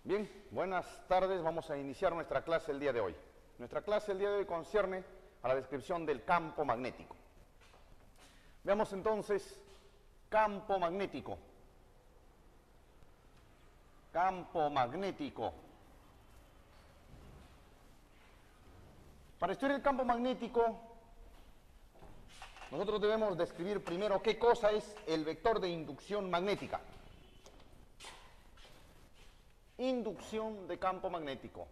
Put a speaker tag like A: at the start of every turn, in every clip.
A: Bien, buenas tardes. Vamos a iniciar nuestra clase el día de hoy. Nuestra clase el día de hoy concierne a la descripción del campo magnético. Veamos entonces campo magnético. Campo magnético. Para estudiar el campo magnético, nosotros debemos describir primero qué cosa es el vector de inducción magnética. Inducción de campo magnético.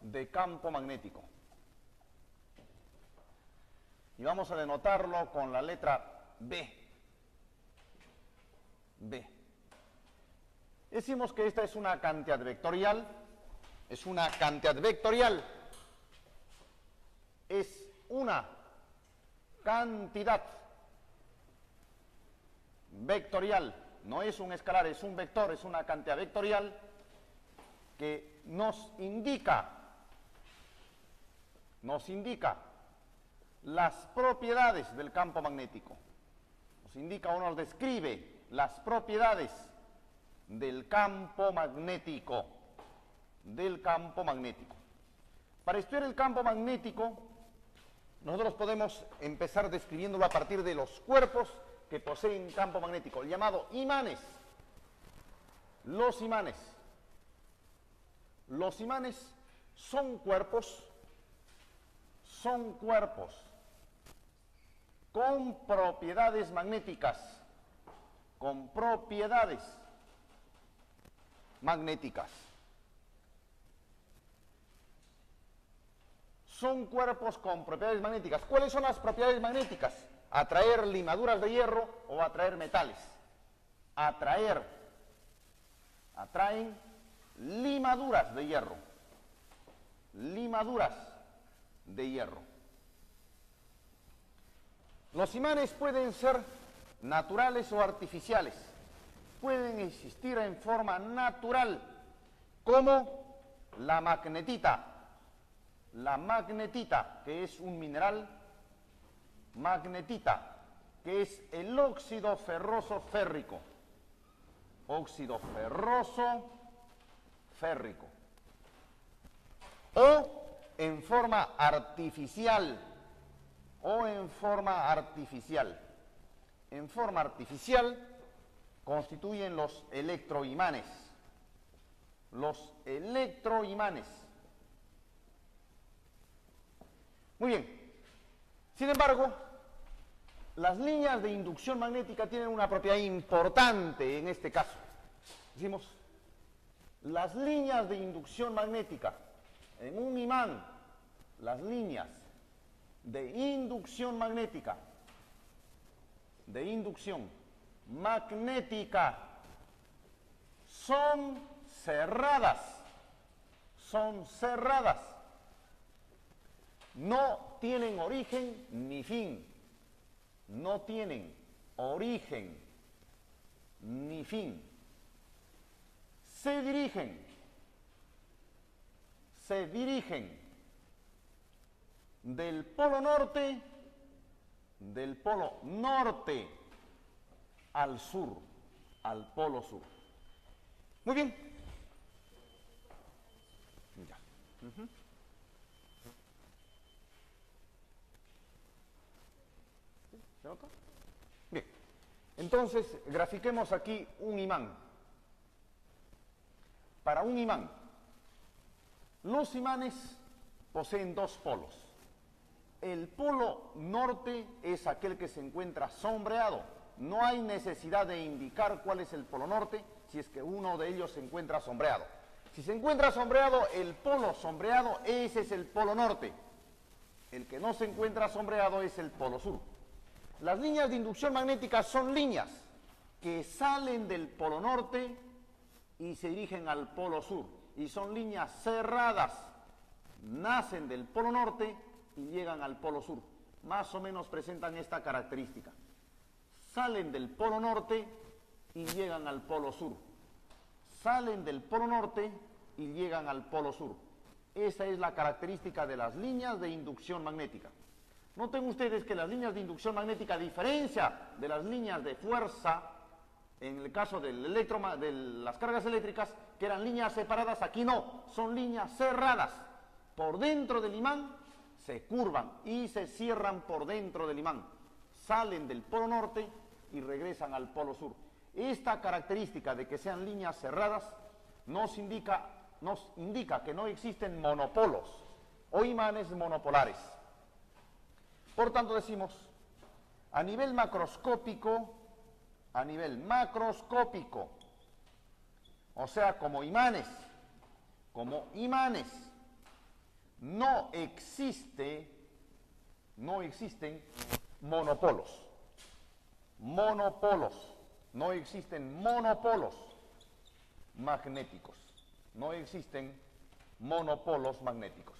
A: De campo magnético. Y vamos a denotarlo con la letra B. B. Decimos que esta es una cantidad vectorial. Es una cantidad vectorial. Es una cantidad vectorial. No es un escalar, es un vector, es una cantidad vectorial que nos indica las propiedades del campo magnético. Nos indica o nos describe las propiedades del campo magnético. Para estudiar el campo magnético, nosotros podemos empezar describiéndolo a partir de los cuerpos que poseen campo magnético, llamado imanes. Los imanes son cuerpos con propiedades magnéticas, Son cuerpos con propiedades magnéticas. ¿Cuáles son las propiedades magnéticas? Atraer limaduras de hierro o atraer metales. Atraen limaduras de hierro. Los imanes pueden ser naturales o artificiales. Pueden existir en forma natural, como la magnetita. La magnetita, que es un mineral, magnetita, que es el óxido ferroso férrico. Óxido ferroso férrico. O en forma artificial. En forma artificial constituyen los electroimanes. Muy bien. Sin embargo, las líneas de inducción magnética tienen una propiedad importante en este caso. Decimos, las líneas de inducción magnética en un imán, las líneas de inducción magnética, son cerradas. No tienen origen ni fin. Se dirigen del polo norte al sur, al polo sur. Muy bien. Ya. ¿Se nota? Bien. Entonces, grafiquemos aquí un imán. Para un imán, los imanes poseen dos polos. El polo norte es aquel que se encuentra sombreado. No hay necesidad de indicar cuál es el polo norte si es que uno de ellos se encuentra sombreado. Si se encuentra sombreado, el polo sombreado, ese es el polo norte. El que no se encuentra sombreado es el polo sur. Las líneas de inducción magnética son líneas que salen del polo norte y se dirigen al polo sur. Y son líneas cerradas. Nacen del polo norte y llegan al polo sur. Más o menos presentan esta característica. Salen del polo norte y llegan al polo sur. Salen del polo norte y llegan al polo sur. Esa es la característica de las líneas de inducción magnética. Noten ustedes que las líneas de inducción magnética, a diferencia de las líneas de fuerza, en el caso de las cargas eléctricas, que eran líneas separadas, aquí no, son líneas cerradas. Por dentro del imán se curvan y se cierran por dentro del imán. Salen del polo norte y regresan al polo sur. Esta característica de que sean líneas cerradas nos indica que no existen monopolos o imanes monopolares. Por tanto decimos, a nivel macroscópico, o sea, como imanes, no existen monopolos, no existen monopolos magnéticos,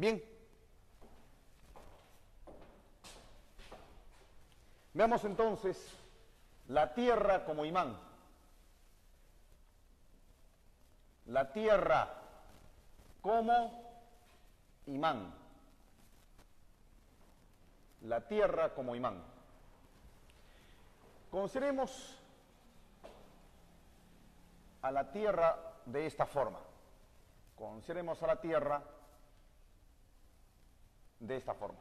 A: Bien, veamos entonces la Tierra como imán. La Tierra como imán. La Tierra como imán. Consideremos a la Tierra de esta forma.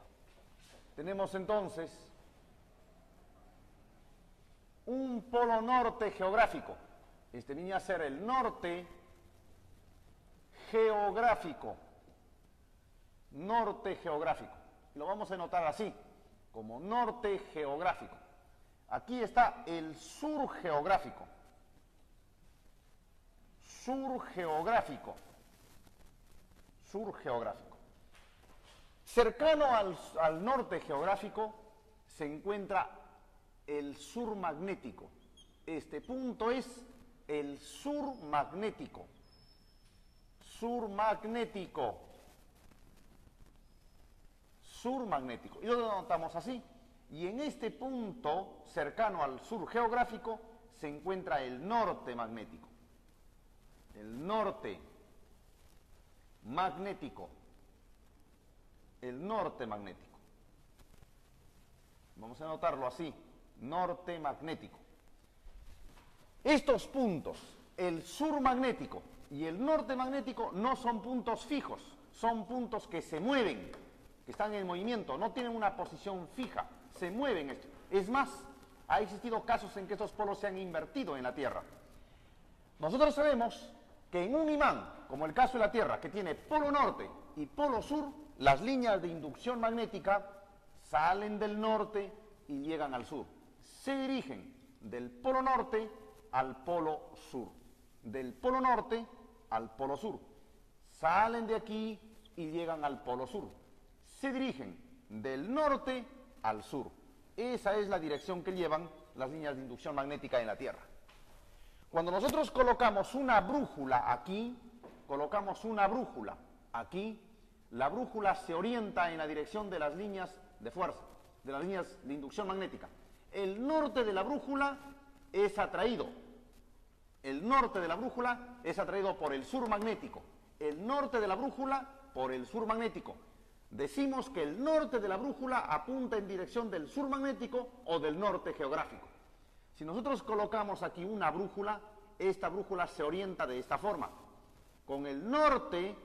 A: Tenemos entonces un polo norte geográfico. Este viene a ser el norte geográfico. Lo vamos a notar así, como norte geográfico. Aquí está el sur geográfico. Cercano al norte geográfico se encuentra el sur magnético. Este punto es el sur magnético. Y lo denotamos así. Y en este punto, cercano al sur geográfico, se encuentra el norte magnético. Vamos a anotarlo así, norte magnético. Estos puntos, el sur magnético y el norte magnético, no son puntos fijos, son puntos que se mueven, que están en movimiento, no tienen una posición fija, se mueven. Es más, ha existido casos en que estos polos se han invertido en la Tierra. Nosotros sabemos que en un imán, como el caso de la Tierra, que tiene polo norte y polo sur, las líneas de inducción magnética salen del norte y llegan al sur. Se dirigen del polo norte al polo sur. Salen de aquí y llegan al polo sur. Se dirigen del norte al sur. Esa es la dirección que llevan las líneas de inducción magnética en la Tierra. Cuando nosotros colocamos una brújula aquí, la brújula se orienta en la dirección de las líneas de fuerza, de las líneas de inducción magnética. El norte de la brújula es atraído por el sur magnético. Decimos que el norte de la brújula apunta en dirección del sur magnético o del norte geográfico. Si nosotros colocamos aquí una brújula, esta brújula se orienta de esta forma, con el norte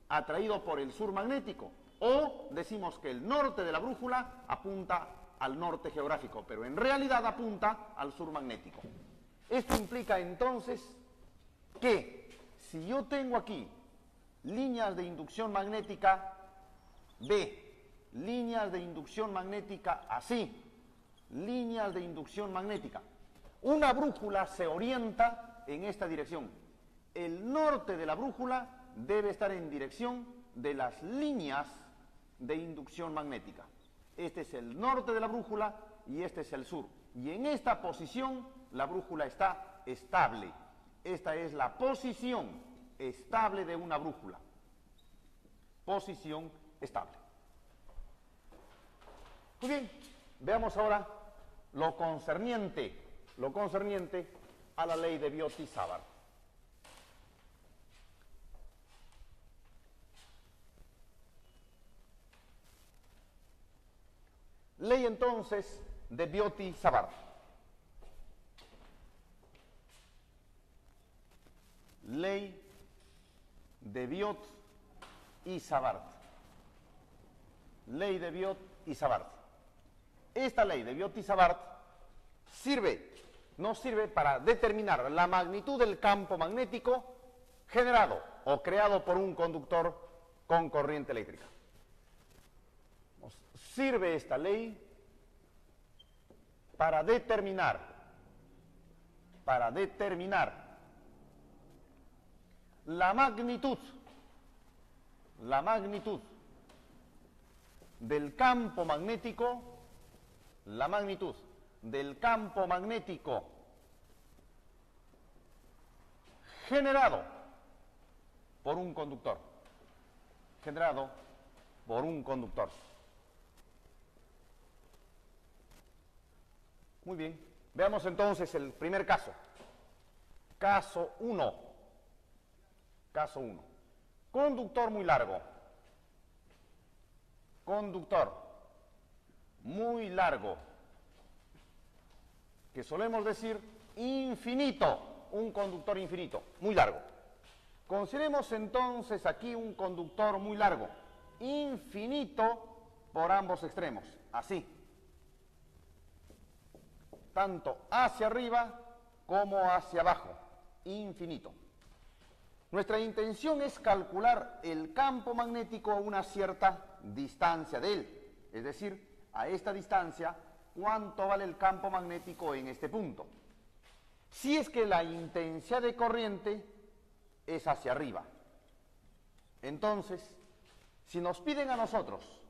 A: atraído por el sur magnético, o decimos que el norte de la brújula apunta al norte geográfico, pero en realidad apunta al sur magnético. Esto implica entonces que si yo tengo aquí líneas de inducción magnética líneas de inducción magnética así, una brújula se orienta en esta dirección. El norte de la brújula debe estar en dirección de las líneas de inducción magnética. Este es el norte de la brújula y este es el sur. Y en esta posición la brújula está estable. Esta es la posición estable de una brújula. Posición estable. Muy bien, veamos ahora lo concerniente a la ley de Biot-Savart. Ley entonces de Biot y Savart. Ley de Biot y Savart. Ley de Biot y Savart. Esta ley de Biot y Savart nos sirve para determinar la magnitud del campo magnético generado o creado por un conductor con corriente eléctrica. Nos sirve esta ley para determinar la magnitud del campo magnético, generado por un conductor. Muy bien. Veamos entonces el primer caso. Caso 1. Conductor muy largo. Que solemos decir infinito. Un conductor infinito, muy largo. Consideremos entonces aquí un conductor muy largo, infinito por ambos extremos, así. Tanto hacia arriba como hacia abajo, infinito. Nuestra intención es calcular el campo magnético a una cierta distancia de él, es decir, a esta distancia, cuánto vale el campo magnético en este punto. Si es que la intensidad de corriente es hacia arriba. Entonces, si nos piden a nosotros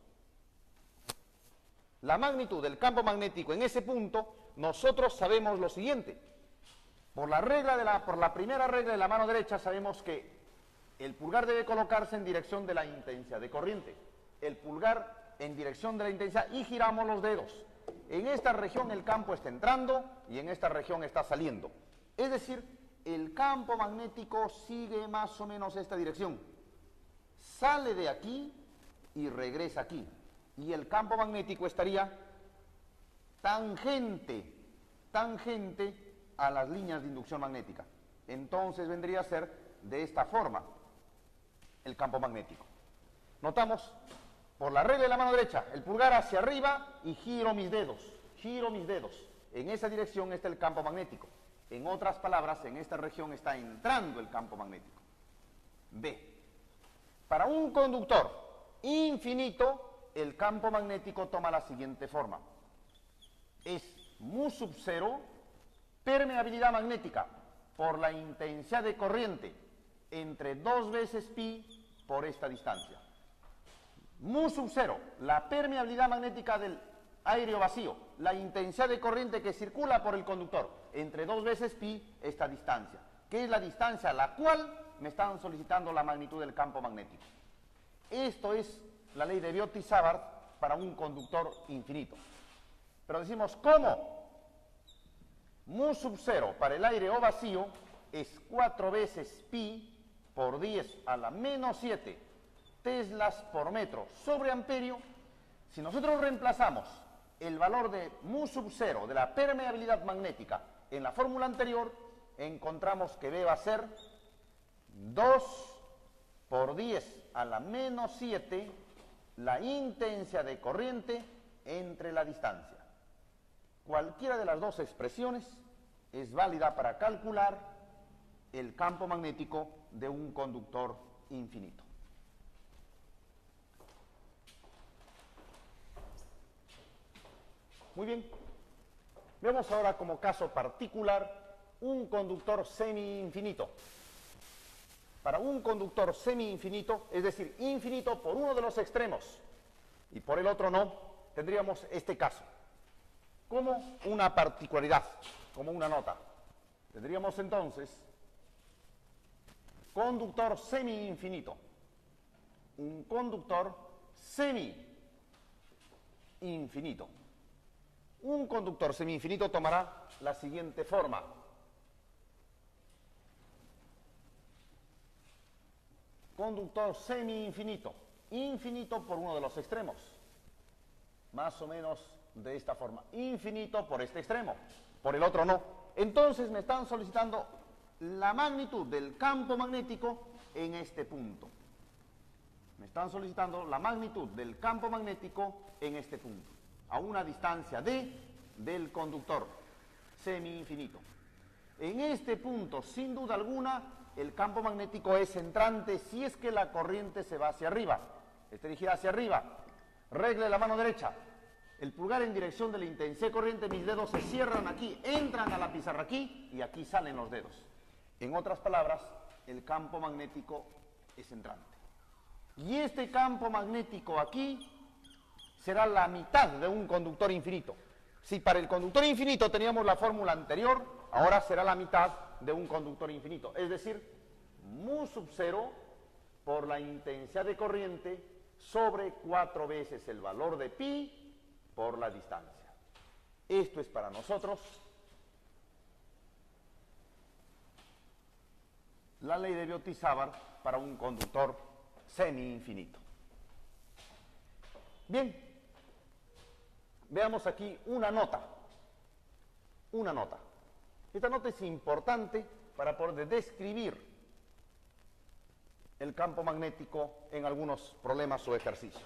A: la magnitud del campo magnético en ese punto, nosotros sabemos lo siguiente. Por la primera regla de la mano derecha sabemos que el pulgar debe colocarse en dirección de la intensidad de corriente. El pulgar en dirección de la intensidad y giramos los dedos. En esta región el campo está entrando y en esta región está saliendo. Es decir, el campo magnético sigue más o menos esta dirección. Sale de aquí y regresa aquí. Y el campo magnético estaría tangente a las líneas de inducción magnética. Entonces vendría a ser de esta forma el campo magnético. Notamos, por la regla de la mano derecha, el pulgar hacia arriba y giro mis dedos. En esa dirección está el campo magnético. En otras palabras, en esta región está entrando el campo magnético. B. Para un conductor infinito, el campo magnético toma la siguiente forma. Es mu sub 0, permeabilidad magnética por la intensidad de corriente entre 2 veces pi por esta distancia. Mu sub 0, la permeabilidad magnética del aire vacío, la intensidad de corriente que circula por el conductor, entre 2 veces pi esta distancia, que es la distancia a la cual me están solicitando la magnitud del campo magnético. Esto es la ley de Biot y Savart para un conductor infinito. Pero decimos, ¿cómo? Mu sub 0 para el aire O vacío es 4 veces pi por 10 a la menos 7 teslas por metro sobre amperio. Si nosotros reemplazamos el valor de mu sub 0 de la permeabilidad magnética en la fórmula anterior, encontramos que B va a ser 2 por 10 a la menos 7 la intensidad de corriente entre la distancia. Cualquiera de las dos expresiones es válida para calcular el campo magnético de un conductor infinito. Muy bien. Vemos ahora como caso particular un conductor semi-infinito. Para un conductor semi-infinito, es decir, infinito por uno de los extremos y por el otro no, tendríamos este caso. Como una particularidad, como una nota. Tendríamos entonces conductor semi-infinito. Un conductor semi-infinito. Un conductor semi-infinito tomará la siguiente forma. Conductor semi-infinito. Infinito por uno de los extremos. Más o menos de esta forma, infinito por este extremo, por el otro no. Entonces me están solicitando la magnitud del campo magnético en este punto. Me están solicitando la magnitud del campo magnético en este punto, a una distancia d del conductor semi-infinito. En este punto, sin duda alguna, el campo magnético es entrante si es que la corriente se va hacia arriba. Está dirigida hacia arriba. Regla de la mano derecha. El pulgar en dirección de la intensidad corriente, mis dedos se cierran aquí, entran a la pizarra aquí y aquí salen los dedos. En otras palabras, el campo magnético es entrante. Y este campo magnético aquí será la mitad de un conductor infinito. Si para el conductor infinito teníamos la fórmula anterior, ahora será la mitad de un conductor infinito. Es decir, mu sub 0 por la intensidad de corriente sobre 4 veces el valor de pi por la distancia. Esto es para nosotros la ley de Biot-Savart para un conductor semi-infinito. Bien, veamos aquí una nota. Una nota. Esta nota es importante para poder describir el campo magnético en algunos problemas o ejercicios.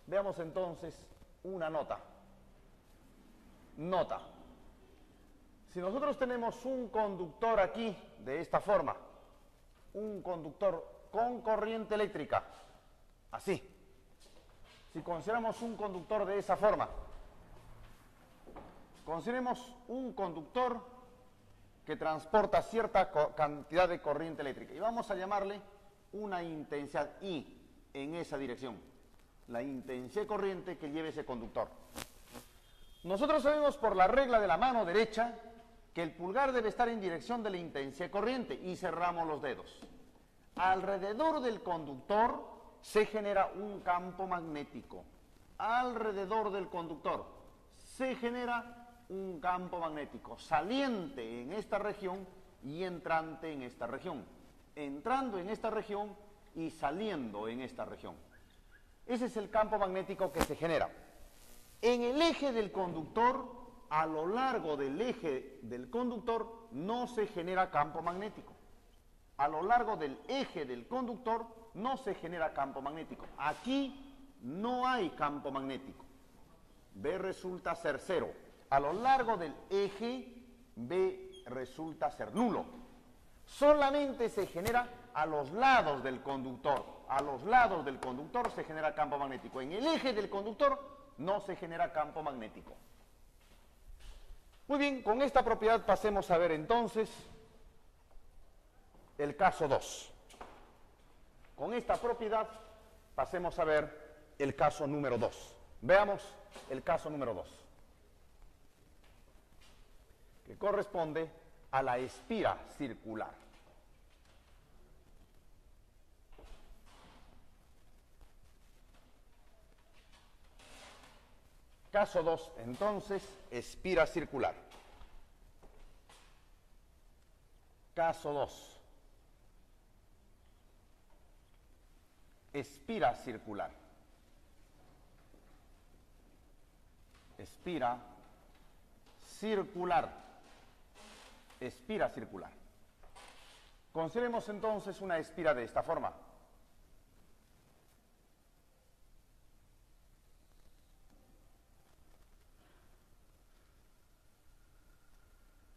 A: Veamos entonces una nota. Nota. Si nosotros tenemos un conductor aquí de esta forma, un conductor con corriente eléctrica, así. Si consideramos un conductor de esa forma, consideremos un conductor que transporta cierta cantidad de corriente eléctrica y vamos a llamarle una intensidad I en esa dirección, la intensidad de corriente que lleve ese conductor. Nosotros sabemos por la regla de la mano derecha que el pulgar debe estar en dirección de la intensidad de corriente y cerramos los dedos. Alrededor del conductor se genera un campo magnético. Alrededor del conductor se genera un campo magnético saliente en esta región y entrante en esta región. Entrando en esta región y saliendo en esta región. Ese es el campo magnético que se genera. En el eje del conductor, a lo largo del eje del conductor, no se genera campo magnético. A lo largo del eje del conductor no se genera campo magnético. Aquí no hay campo magnético. B resulta ser 0. A lo largo del eje, B resulta ser nulo. Solamente se genera a los lados del conductor. A los lados del conductor se genera campo magnético. En el eje del conductor no se genera campo magnético. Muy bien, con esta propiedad pasemos a ver entonces el caso 2. Con esta propiedad pasemos a ver el caso número 2. Veamos el caso número 2, que corresponde a la espira circular. Caso 2, entonces, espira circular. Caso 2. Espira circular. Espira circular. Espira circular. Consideremos entonces una espira de esta forma.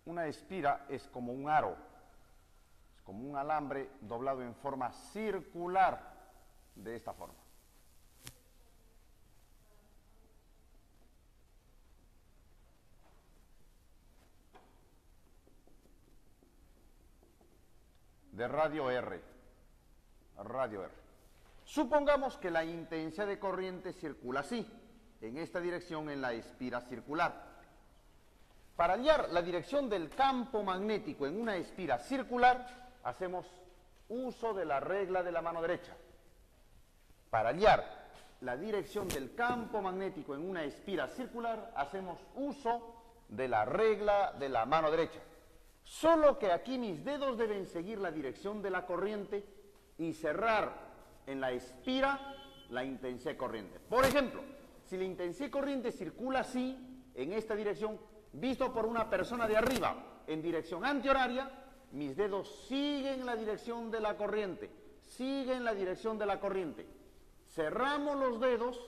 A: Una espira es como un aro, es como un alambre doblado en forma circular de esta forma. De radio R. Radio R. Supongamos que la intensidad de corriente circula así, en esta dirección en la espira circular. Para hallar la dirección del campo magnético en una espira circular, hacemos uso de la regla de la mano derecha. Para hallar la dirección del campo magnético en una espira circular, hacemos uso de la regla de la mano derecha. Solo que aquí mis dedos deben seguir la dirección de la corriente y cerrar en la espira la intensidad de corriente. Por ejemplo, si la intensidad de corriente circula así, en esta dirección, visto por una persona de arriba, en dirección antihoraria, mis dedos siguen la dirección de la corriente, siguen la dirección de la corriente. Cerramos los dedos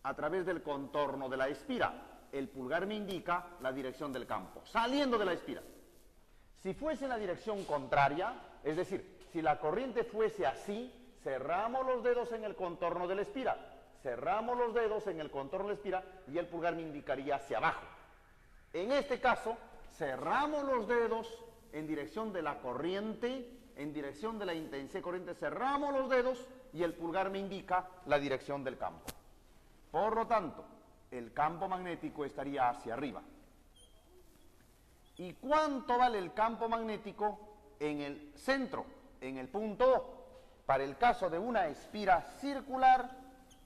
A: a través del contorno de la espira. El pulgar me indica la dirección del campo, saliendo de la espira. Si fuese en la dirección contraria, es decir, si la corriente fuese así, cerramos los dedos en el contorno de la espira, cerramos los dedos en el contorno de la espira y el pulgar me indicaría hacia abajo. En este caso, cerramos los dedos en dirección de la corriente, en dirección de la intensidad corriente, cerramos los dedos y el pulgar me indica la dirección del campo. Por lo tanto, el campo magnético estaría hacia arriba. ¿Y cuánto vale el campo magnético en el centro, en el punto O? Para el caso de una espira circular,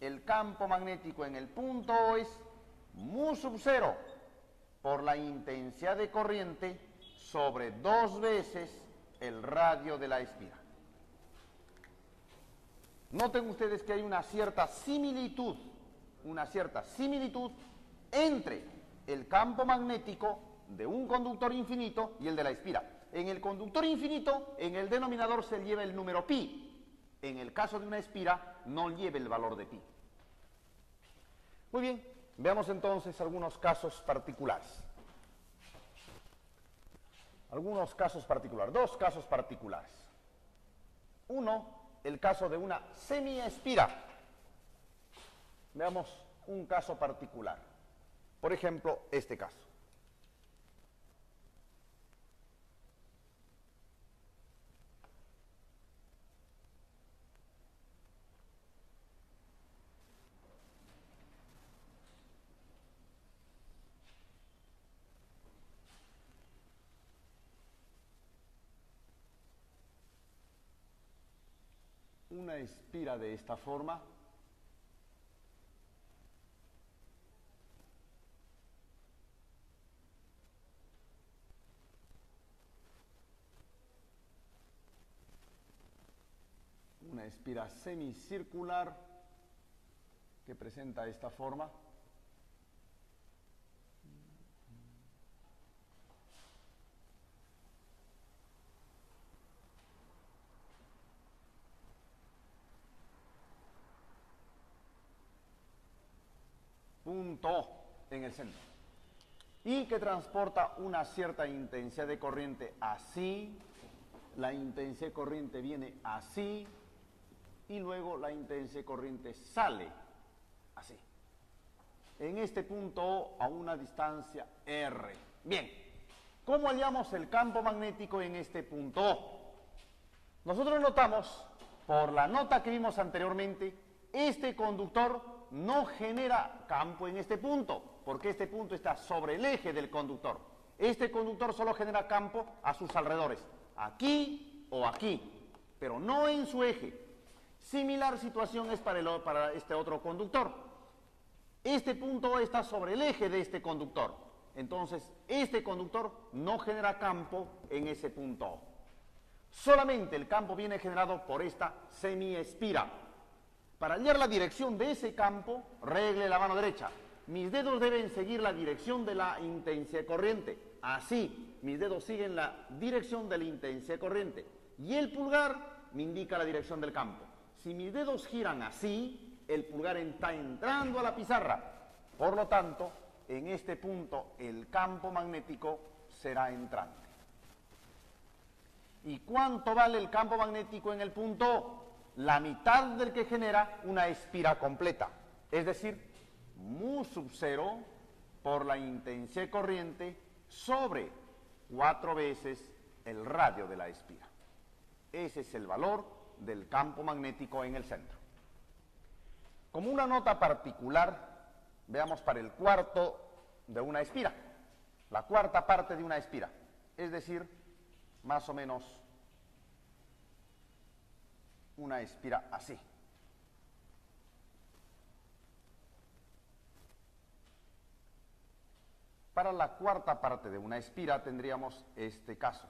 A: el campo magnético en el punto O es mu sub 0 por la intensidad de corriente sobre 2 veces el radio de la espira. Noten ustedes que hay una cierta similitud entre el campo magnético de un conductor infinito y el de la espira. En el conductor infinito, en el denominador se lleva el número pi. En el caso de una espira, no lleva el valor de pi. Muy bien, veamos entonces algunos casos particulares. Dos casos particulares. Uno, el caso de una semiespira. Veamos un caso particular. Por ejemplo, este caso. Una espira de esta forma. Una espira semicircular que presenta esta forma. Punto O en el centro. Y que transporta una cierta intensidad de corriente así. La intensidad de corriente viene así. Y luego la intensidad de corriente sale así. En este punto O a una distancia R. Bien, ¿cómo hallamos el campo magnético en este punto O? Nosotros notamos, por la nota que vimos anteriormente, este conductor no genera campo en este punto, porque este punto está sobre el eje del conductor. Este conductor solo genera campo a sus alrededores, aquí o aquí, pero no en su eje. Similar situación es para este otro conductor. Este punto está sobre el eje de este conductor. Entonces, este conductor no genera campo en ese punto O. Solamente el campo viene generado por esta semiespira. Para hallar la dirección de ese campo, regle la mano derecha. Mis dedos deben seguir la dirección de la intensidad corriente. Así, mis dedos siguen la dirección de la intensidad corriente. Y el pulgar me indica la dirección del campo. Si mis dedos giran así, el pulgar está entrando a la pizarra. Por lo tanto, en este punto, el campo magnético será entrante. ¿Y cuánto vale el campo magnético en el punto O? La mitad del que genera una espira completa, es decir, mu sub 0 por la intensidad corriente sobre 4 veces el radio de la espira. Ese es el valor del campo magnético en el centro. Como una nota particular, veamos para el cuarto de una espira, la cuarta parte de una espira, es decir, más o menos una espira así. Para la cuarta parte de una espira tendríamos este caso.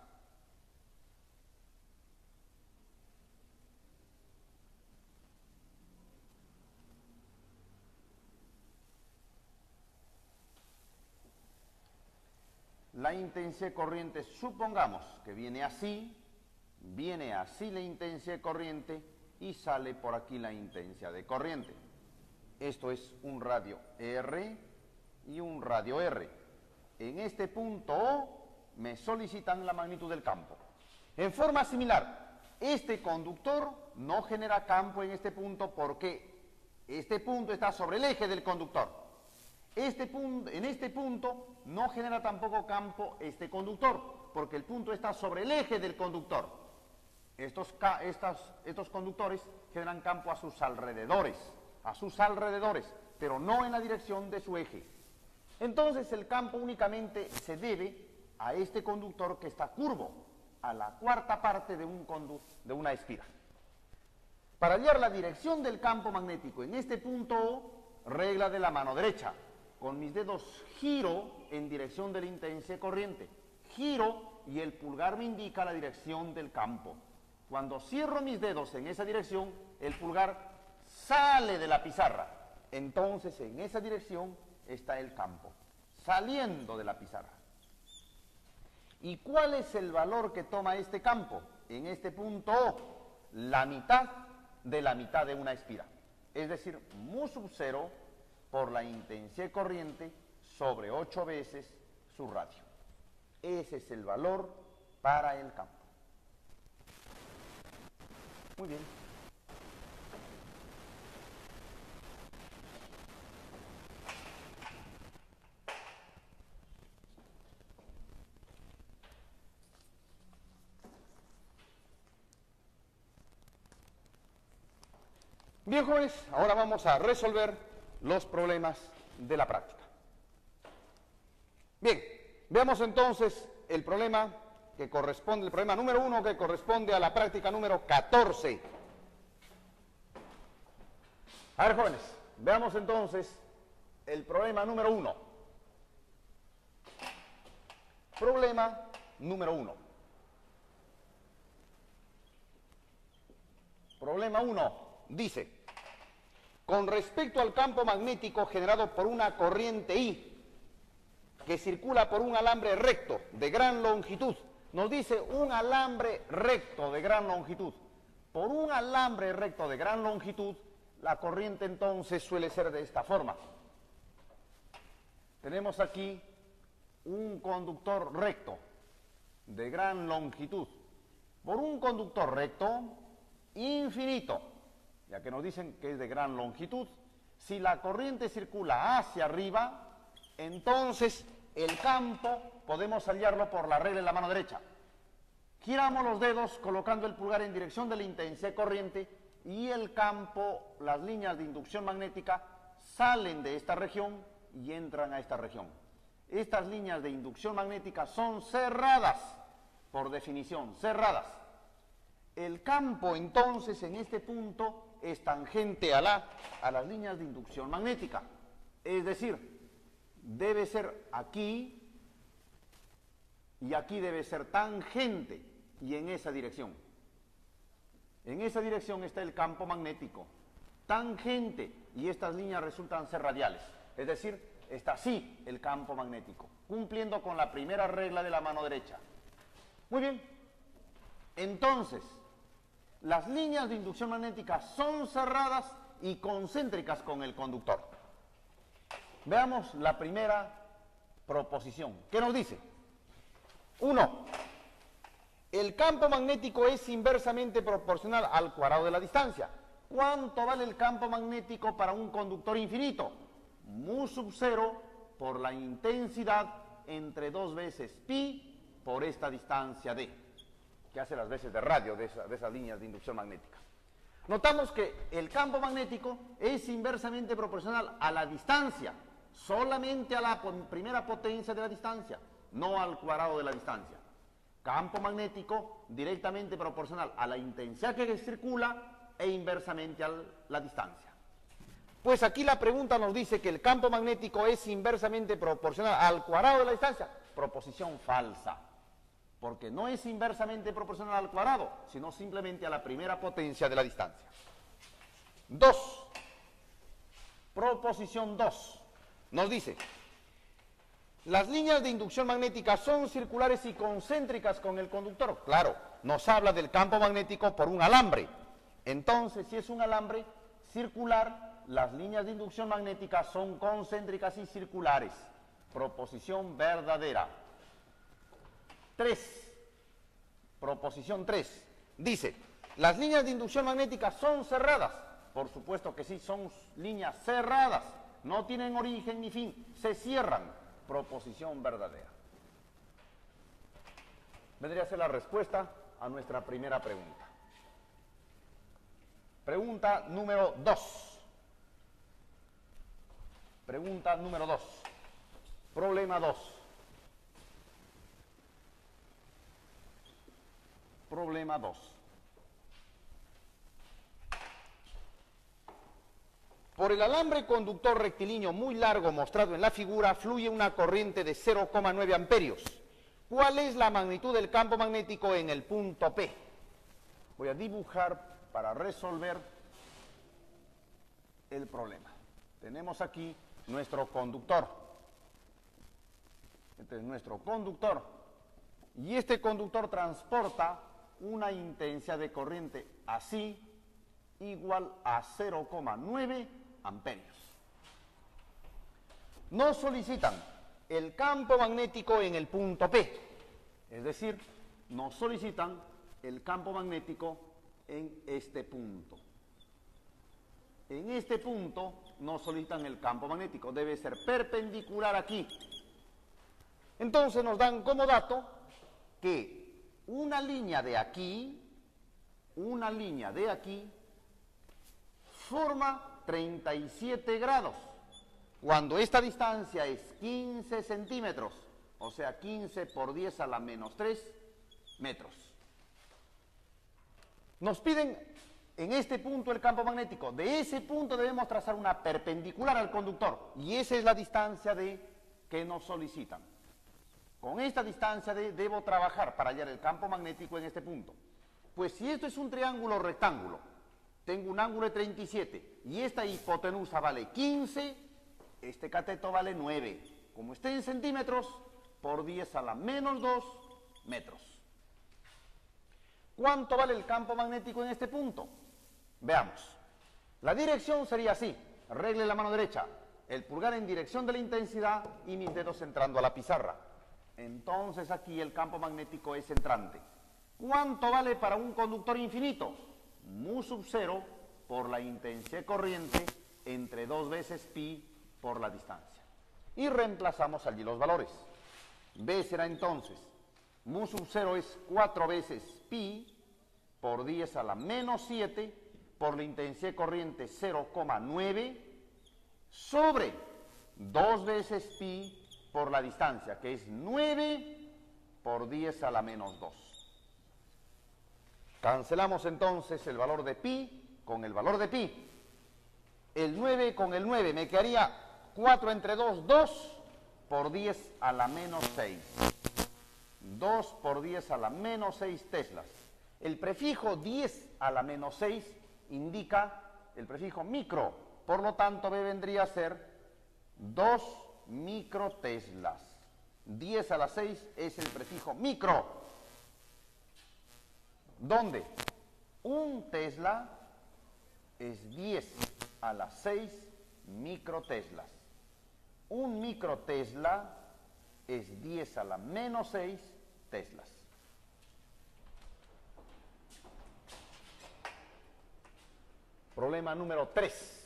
A: la intensidad corriente, supongamos que viene así la intensidad corriente y sale por aquí la intensidad de corriente. Esto es un radio R y un radio R. En este punto O me solicitan la magnitud del campo. En forma similar, este conductor no genera campo en este punto porque este punto está sobre el eje del conductor. En este punto no genera tampoco campo este conductor porque el punto está sobre el eje del conductor. Estos conductores generan campo a sus alrededores, pero no en la dirección de su eje. Entonces el campo únicamente se debe a este conductor que está curvo, a la cuarta parte de una espiral. Para hallar la dirección del campo magnético en este punto O, regla de la mano derecha. Con mis dedos giro en dirección de la intensidad corriente. Giro y el pulgar me indica la dirección del campo. Cuando cierro mis dedos en esa dirección, el pulgar sale de la pizarra. Entonces, en esa dirección está el campo, saliendo de la pizarra. ¿Y cuál es el valor que toma este campo? En este punto O, la mitad de una espiral. Es decir, mu sub 0 por la intensidad corriente sobre 8 veces su radio. Ese es el valor para el campo. Muy bien. Bien, jóvenes, ahora vamos a resolver los problemas de la práctica. Bien, veamos entonces el problema que corresponde, el problema número 1 que corresponde a la práctica número 14. A ver, jóvenes, veamos entonces el problema número 1. Problema número 1. Problema 1 dice: con respecto al campo magnético generado por una corriente I que circula por un alambre recto de gran longitud, nos dice un alambre recto de gran longitud. Por un alambre recto de gran longitud, la corriente entonces suele ser de esta forma. Tenemos aquí un conductor recto de gran longitud. Por un conductor recto infinito, ya que nos dicen que es de gran longitud, si la corriente circula hacia arriba, entonces el campo podemos hallarlo por la regla de la mano derecha. Giramos los dedos colocando el pulgar en dirección de la intensidad corriente y el campo, las líneas de inducción magnética salen de esta región y entran a esta región. Estas líneas de inducción magnética son cerradas, por definición, cerradas. El campo entonces en este punto es tangente a las líneas de inducción magnética. Es decir, debe ser aquí y aquí debe ser tangente y en esa dirección. En esa dirección está el campo magnético. Tangente y estas líneas resultan ser radiales. Es decir, está así el campo magnético, cumpliendo con la primera regla de la mano derecha. Muy bien. Entonces, las líneas de inducción magnética son cerradas y concéntricas con el conductor. Veamos la primera proposición. ¿Qué nos dice? 1. El campo magnético es inversamente proporcional al cuadrado de la distancia. ¿Cuánto vale el campo magnético para un conductor infinito? Mu sub 0 por la intensidad entre 2 veces pi por esta distancia d, que hace las veces de radio de esas líneas de inducción magnética. Notamos que el campo magnético es inversamente proporcional a la distancia, solamente a la primera potencia de la distancia, no al cuadrado de la distancia. Campo magnético directamente proporcional a la intensidad que circula e inversamente a la distancia. Pues aquí la pregunta nos dice que el campo magnético es inversamente proporcional al cuadrado de la distancia. Proposición falsa, porque no es inversamente proporcional al cuadrado, sino simplemente a la primera potencia de la distancia. 2. Proposición 2 nos dice: Las líneas de inducción magnética son circulares y concéntricas con el conductor. Claro, nos habla del campo magnético por un alambre. Entonces, si es un alambre circular, las líneas de inducción magnética son concéntricas y circulares. Proposición verdadera. 3. Proposición 3. Dice, ¿las líneas de inducción magnética son cerradas? Por supuesto que sí, son líneas cerradas. No tienen origen ni fin, se cierran. Proposición verdadera. Vendría a ser la respuesta a nuestra primera pregunta. Pregunta número 2. Pregunta número 2. Problema 2. Problema 2. Por el alambre conductor rectilíneo muy largo mostrado en la figura fluye una corriente de 0,9 amperios. ¿Cuál es la magnitud del campo magnético en el punto P? Voy a dibujar para resolver el problema. Tenemos aquí nuestro conductor. Este es nuestro conductor. Y este conductor transporta una intensidad de corriente así igual a 0,9 amperios. Nos solicitan el campo magnético en el punto P, es decir, nos solicitan el campo magnético en este punto. En este punto nos solicitan el campo magnético, debe ser perpendicular aquí. Entonces nos dan como dato que una línea de aquí forma 37 grados, cuando esta distancia es 15 centímetros, o sea 15 por 10 a la menos 3 metros. Nos piden en este punto el campo magnético. De ese punto debemos trazar una perpendicular al conductor, y esa es la distancia D que nos solicitan. Con esta distancia D debo trabajar para hallar el campo magnético en este punto. Pues si esto es un triángulo rectángulo, tengo un ángulo de 37 y esta hipotenusa vale 15, este cateto vale 9. Como esté en centímetros, por 10 a la menos 2 metros. ¿Cuánto vale el campo magnético en este punto? Veamos. La dirección sería así. Regle la mano derecha, el pulgar en dirección de la intensidad y mis dedos entrando a la pizarra. Entonces aquí el campo magnético es entrante. ¿Cuánto vale para un conductor infinito? Mu sub 0 por la intensidad corriente entre 2 veces pi por la distancia. Y reemplazamos allí los valores. B será entonces, mu sub 0 es 4 veces pi por 10 a la menos 7 por la intensidad corriente 0,9 sobre 2 veces pi por la distancia, que es 9 por 10 a la menos 2. Cancelamos entonces el valor de pi con el valor de pi. El 9 con el 9 me quedaría 4 entre 2, 2 por 10 a la menos 6. 2 por 10 a la menos 6 teslas. El prefijo 10 a la menos 6 indica el prefijo micro. Por lo tanto, B vendría a ser 2 microteslas. 10 a la 6 es el prefijo micro. ¿Dónde? Un tesla es 10 a la 6 microteslas. Un microtesla es 10 a la menos 6 teslas. Problema número 3.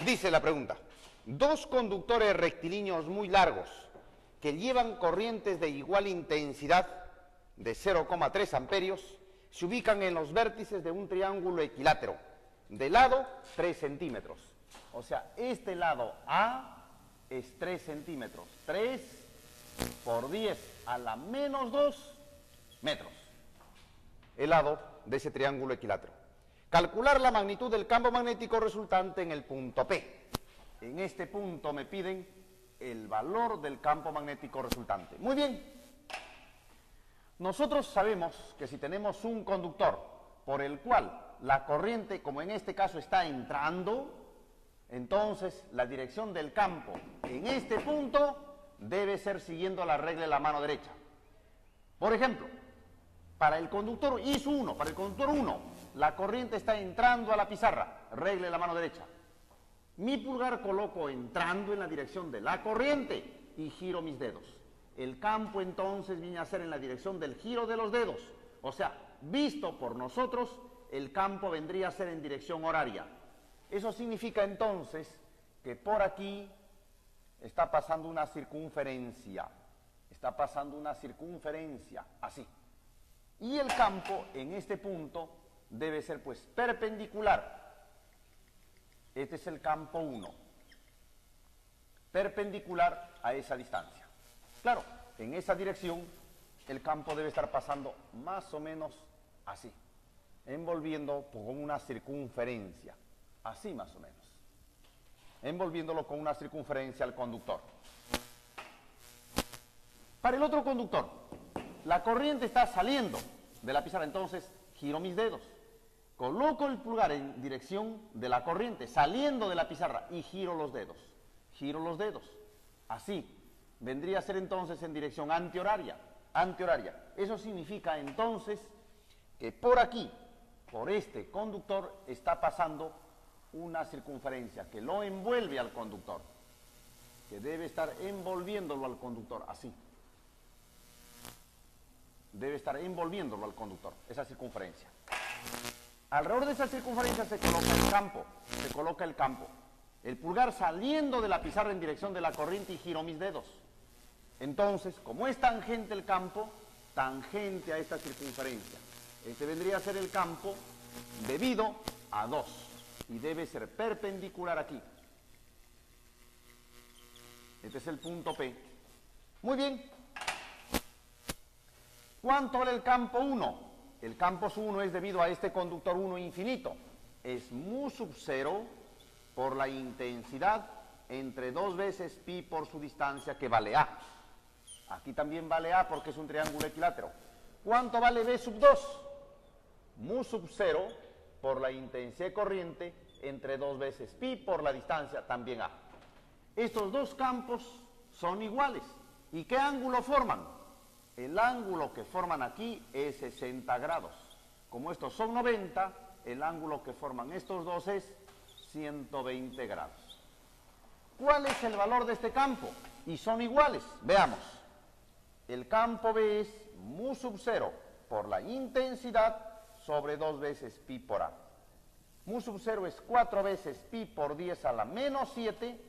B: Dice la pregunta, dos conductores rectilíneos muy largos que llevan corrientes de igual intensidad de 0,3 amperios se ubican en los vértices de un triángulo equilátero, de lado 3 centímetros. O sea, este lado A es 3 centímetros, 3 por 10 a la menos 2 metros, el lado de ese triángulo equilátero. Calcular la magnitud del campo magnético resultante en el punto P. En este punto me piden el valor del campo magnético resultante. Muy bien. Nosotros sabemos que si tenemos un conductor por el cual la corriente, como en este caso, está entrando, entonces la dirección del campo en este punto debe ser siguiendo la regla de la mano derecha. Por ejemplo, para el conductor IS1, para el conductor 1, la corriente está entrando a la pizarra, regla de la mano derecha. Mi pulgar coloco entrando en la dirección de la corriente y giro mis dedos. El campo entonces viene a ser en la dirección del giro de los dedos. O sea, visto por nosotros, el campo vendría a ser en dirección horaria. Eso significa entonces que por aquí está pasando una circunferencia. Está pasando una circunferencia, así. Y el campo en este punto debe ser pues perpendicular. Este es el campo 1. Perpendicular a esa distancia. Claro, en esa dirección el campo debe estar pasando más o menos así, envolviendo con una circunferencia, así más o menos, envolviéndolo con una circunferencia al conductor. Para el otro conductor, la corriente está saliendo de la pizarra, entonces giro mis dedos, coloco el pulgar en dirección de la corriente, saliendo de la pizarra y giro los dedos, así. Vendría a ser entonces en dirección antihoraria. Eso significa entonces que por aquí, por este conductor, está pasando una circunferencia que lo envuelve al conductor, que debe estar envolviéndolo al conductor, así. Debe estar envolviéndolo al conductor, esa circunferencia. Alrededor de esa circunferencia se coloca el campo. El pulgar saliendo de la pizarra en dirección de la corriente y giro mis dedos. Entonces, como es tangente el campo, tangente a esta circunferencia. Este vendría a ser el campo debido a 2 y debe ser perpendicular aquí. Este es el punto P. Muy bien. ¿Cuánto vale el campo 1? El campo 1 es debido a este conductor 1 infinito. Es mu sub 0 por la intensidad entre 2 veces pi por su distancia, que vale A. Aquí también vale A porque es un triángulo equilátero. ¿Cuánto vale B sub 2? Mu sub 0 por la intensidad corriente entre 2 veces pi por la distancia, también A. Estos dos campos son iguales. ¿Y qué ángulo forman? El ángulo que forman aquí es 60 grados. Como estos son 90, el ángulo que forman estos dos es 120 grados. ¿Cuál es el valor de este campo? Y son iguales. Veamos. El campo B es mu sub 0 por la intensidad sobre 2 veces pi por A. Mu sub 0 es 4 veces pi por 10 a la menos 7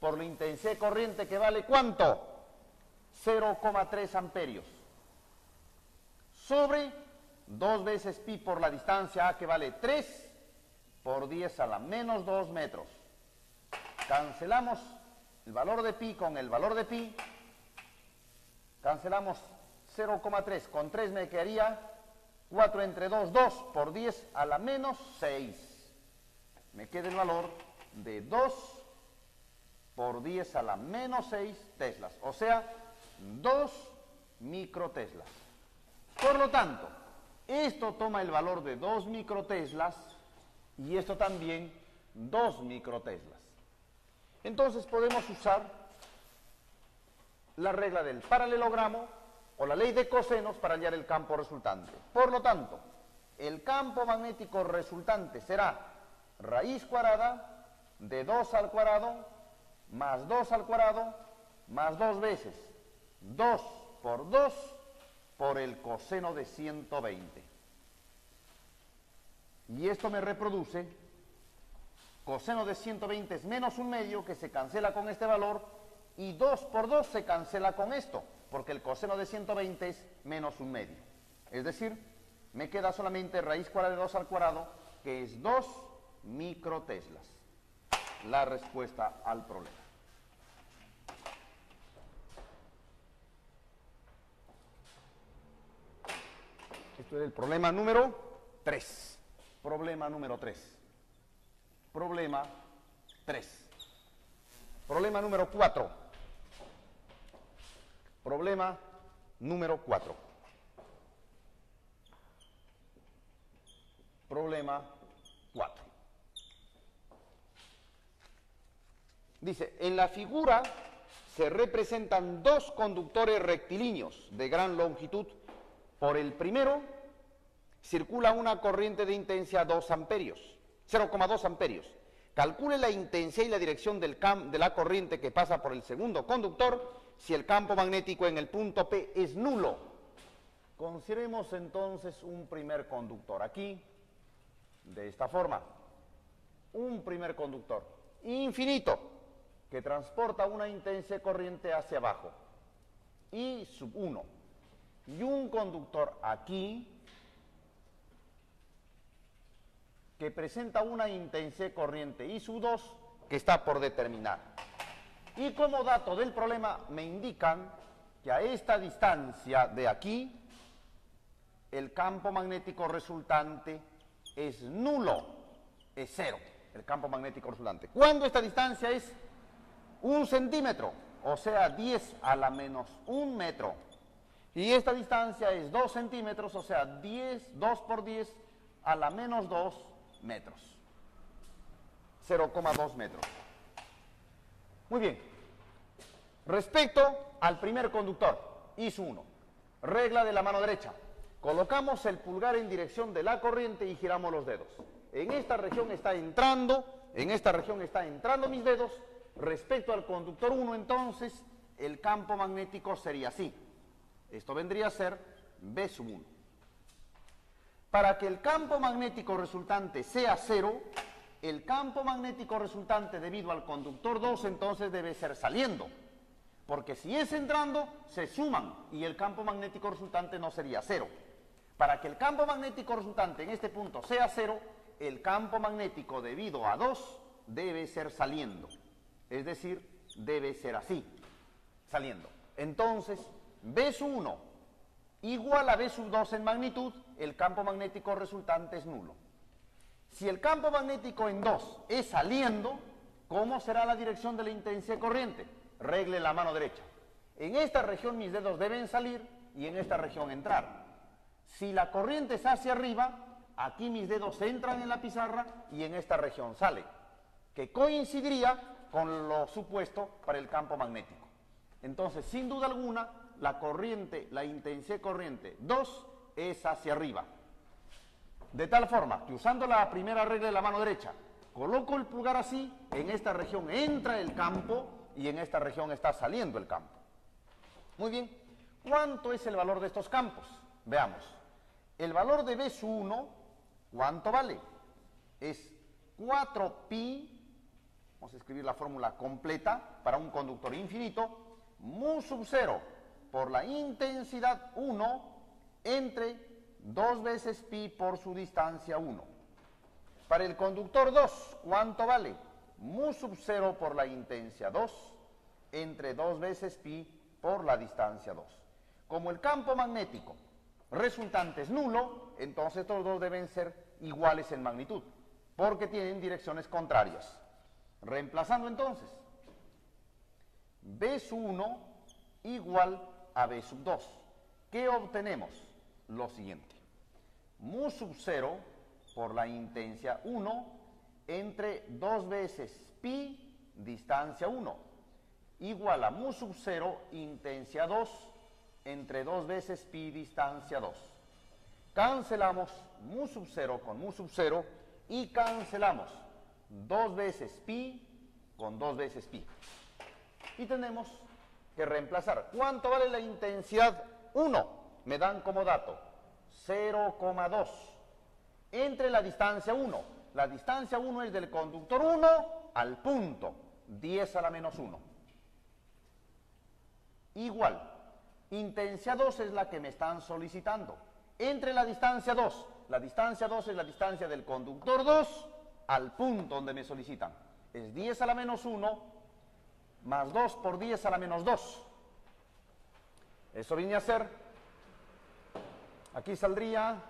B: por la intensidad corriente, que vale ¿cuánto? 0,3 amperios. Sobre 2 veces pi por la distancia A, que vale 3 por 10 a la menos 2 metros. Cancelamos el valor de pi con el valor de pi. Cancelamos 0,3 con 3 me quedaría 4 entre 2, 2 por 10 a la menos 6. Me queda el valor de 2 por 10 a la menos 6 teslas, o sea, 2 microteslas. Por lo tanto, esto toma el valor de 2 microteslas y esto también 2 microteslas. Entonces podemos usar la regla del paralelogramo o la ley de cosenos para hallar el campo resultante. Por lo tanto, el campo magnético resultante será raíz cuadrada de 2 al cuadrado más 2 al cuadrado más 2 veces 2 por 2 por el coseno de 120. Y esto me reproduce
A: Coseno de 120 es menos 1/2, que se cancela con este valor, y 2 por 2 se cancela con esto, porque el coseno de 120 es menos 1/2. Es decir, me queda solamente raíz cuadrada de 2 al cuadrado, que es 2 microteslas. La respuesta al problema. Esto es el problema número 3. Problema número 3. Problema 3. Problema número 4. Problema número 4. Problema 4. Dice, en la figura se representan dos conductores rectilíneos de gran longitud. Por el primero circula una corriente de intensidad 2 amperios, 0,2 amperios. Calcule la intensidad y la dirección de la corriente que pasa por el segundo conductor si el campo magnético en el punto P es nulo. Consideremos entonces un primer conductor aquí, de esta forma. Un primer conductor infinito que transporta una intensidad corriente hacia abajo, I sub 1. Y un conductor aquí que presenta una intensidad corriente I sub 2 que está por determinar. Y como dato del problema me indican que a esta distancia de aquí el campo magnético resultante es nulo, es 0, el campo magnético resultante. Cuando esta distancia es 1 centímetro, o sea 10 a la menos 1 metro. Y esta distancia es 2 centímetros, o sea 2 por 10 a la menos 2 metros. 0,2 metros. Muy bien. Respecto al primer conductor, I sub 1, regla de la mano derecha. Colocamos el pulgar en dirección de la corriente y giramos los dedos. En esta región está entrando mis dedos. Respecto al conductor 1, entonces, el campo magnético sería así. Esto vendría a ser B sub 1. Para que el campo magnético resultante sea 0, el campo magnético resultante debido al conductor 2 entonces debe ser saliendo. Porque si es entrando, se suman y el campo magnético resultante no sería 0. Para que el campo magnético resultante en este punto sea 0, el campo magnético debido a 2 debe ser saliendo. Es decir, debe ser así, saliendo. Entonces, B sub 1 igual a B sub 2 en magnitud, el campo magnético resultante es nulo. Si el campo magnético en 2 es saliendo, ¿cómo será la dirección de la intensidad corriente? Regle la mano derecha. En esta región mis dedos deben salir y en esta región entrar. Si la corriente es hacia arriba, aquí mis dedos entran en la pizarra y en esta región sale, que coincidiría con lo supuesto para el campo magnético. Entonces, sin duda alguna, la intensidad corriente 2 es hacia arriba. De tal forma que usando la primera regla de la mano derecha, coloco el pulgar así, en esta región entra el campo y en esta región está saliendo el campo. Muy bien, ¿cuánto es el valor de estos campos? Veamos. El valor de B sub 1, ¿cuánto vale? Es 4pi, vamos a escribir la fórmula completa para un conductor infinito, mu sub 0 por la intensidad 1 entre 2 veces pi por su distancia 1. Para el conductor 2, ¿cuánto vale? Mu sub 0 por la intensidad 2 entre 2 veces pi por la distancia 2. Como el campo magnético resultante es nulo, entonces estos dos deben ser iguales en magnitud, porque tienen direcciones contrarias. Reemplazando entonces, B sub 1 igual a B sub 2. ¿Qué obtenemos? Lo siguiente. Mu sub 0 por la intensidad 1 entre 2 veces pi distancia 1 igual a mu sub 0 intensidad 2 entre 2 veces pi distancia 2. Cancelamos mu sub 0 con mu sub 0 y cancelamos 2 veces pi con 2 veces pi. Y tenemos que reemplazar. ¿Cuánto vale la intensidad 1? Me dan como dato 0,2 entre la distancia 1. La distancia 1 es del conductor 1 al punto, 10 a la menos 1. Igual, intensidad 2 es la que me están solicitando. Entre la distancia 2 es la distancia del conductor 2 al punto donde me solicitan. Es 10 a la menos 1 más 2 por 10 a la menos 2. Eso viene a ser, aquí saldría,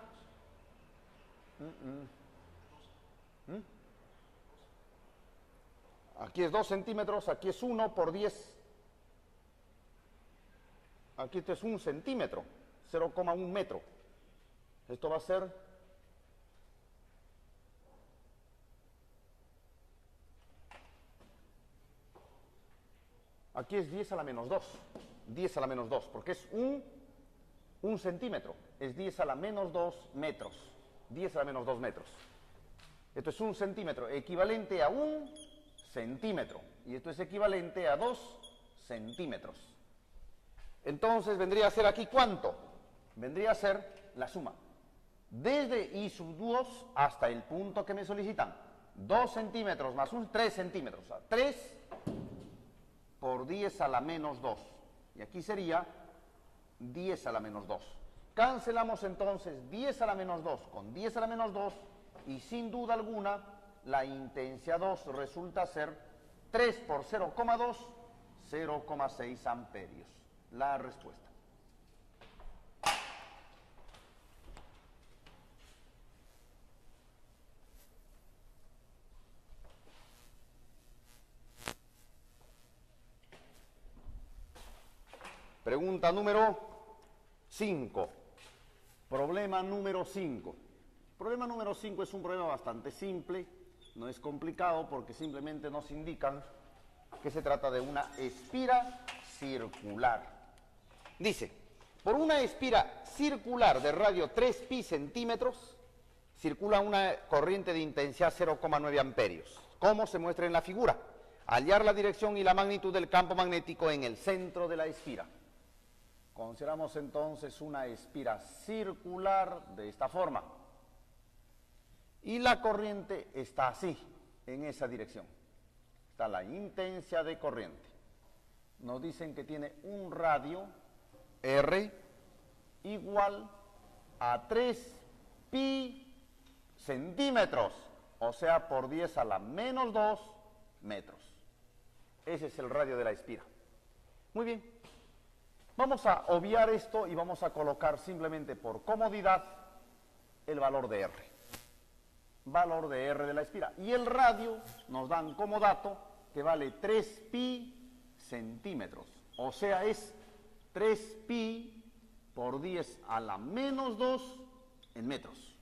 A: aquí es 2 centímetros, aquí es 1 por 10, aquí esto es 1 centímetro, 0,1 metro. Esto va a ser aquí es 10 a la menos 2, 10 a la menos 2, porque es 1 centímetro, es 10 a la menos 2 metros, 10 a la menos 2 metros. Esto es 1 centímetro, equivalente a 1 centímetro, y esto es equivalente a 2 centímetros. Entonces vendría a ser aquí, ¿cuánto? Vendría a ser la suma. Desde I sub 2 hasta el punto que me solicitan. 2 centímetros más 1, 3 centímetros. O sea, 3 por 10 a la menos 2. Y aquí sería 10 a la menos 2. Cancelamos entonces 10 a la menos 2 con 10 a la menos 2 y sin duda alguna la intensidad 2 resulta ser 3 por 0,2, 0,6 amperios. La respuesta. Pregunta número 5. Problema número 5. Problema número 5 es un problema bastante simple, no es complicado porque simplemente nos indican que se trata de una espira circular. Dice, por una espira circular de radio 3 pi centímetros, circula una corriente de intensidad 0,9 amperios. ¿Cómo se muestra en la figura? Hallar la dirección y la magnitud del campo magnético en el centro de la espira. Consideramos entonces una espira circular de esta forma. Y la corriente está así, en esa dirección. Está la intensidad de corriente. Nos dicen que tiene un radio R igual a 3 pi centímetros, o sea, por 10 a la menos 2 metros. Ese es el radio de la espira. Muy bien. Vamos a obviar esto y vamos a colocar simplemente por comodidad el valor de R. Valor de R de la espira. Y el radio nos dan como dato que vale 3 pi centímetros. O sea, es 3 pi por 10 a la menos 2 en metros.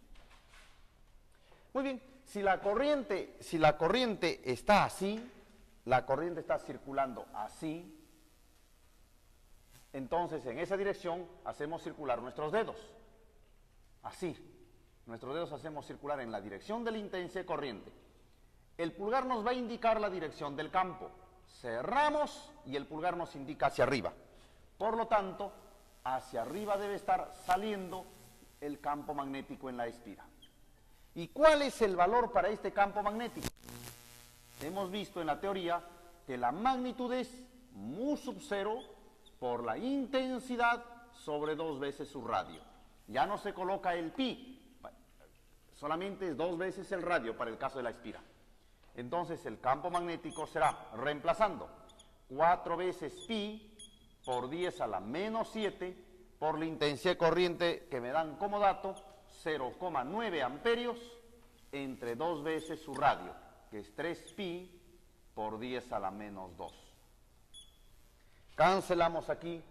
A: Muy bien, si la corriente está así, la corriente está circulando así, entonces en esa dirección hacemos circular nuestros dedos. Así, nuestros dedos hacemos circular en la dirección de la intensidad corriente. El pulgar nos va a indicar la dirección del campo. Cerramos y el pulgar nos indica hacia arriba. Por lo tanto, hacia arriba debe estar saliendo el campo magnético en la espira. ¿Y cuál es el valor para este campo magnético? Hemos visto en la teoría que la magnitud es mu sub 0 por la intensidad sobre 2 veces su radio. Ya no se coloca el pi, solamente es 2 veces el radio para el caso de la espira. Entonces el campo magnético será, reemplazando, 4 veces pi por 10 a la menos 7 por la intensidad corriente que me dan como dato, 0,9 amperios entre 2 veces su radio, que es 3 pi por 10 a la menos 2. Cancelamos aquí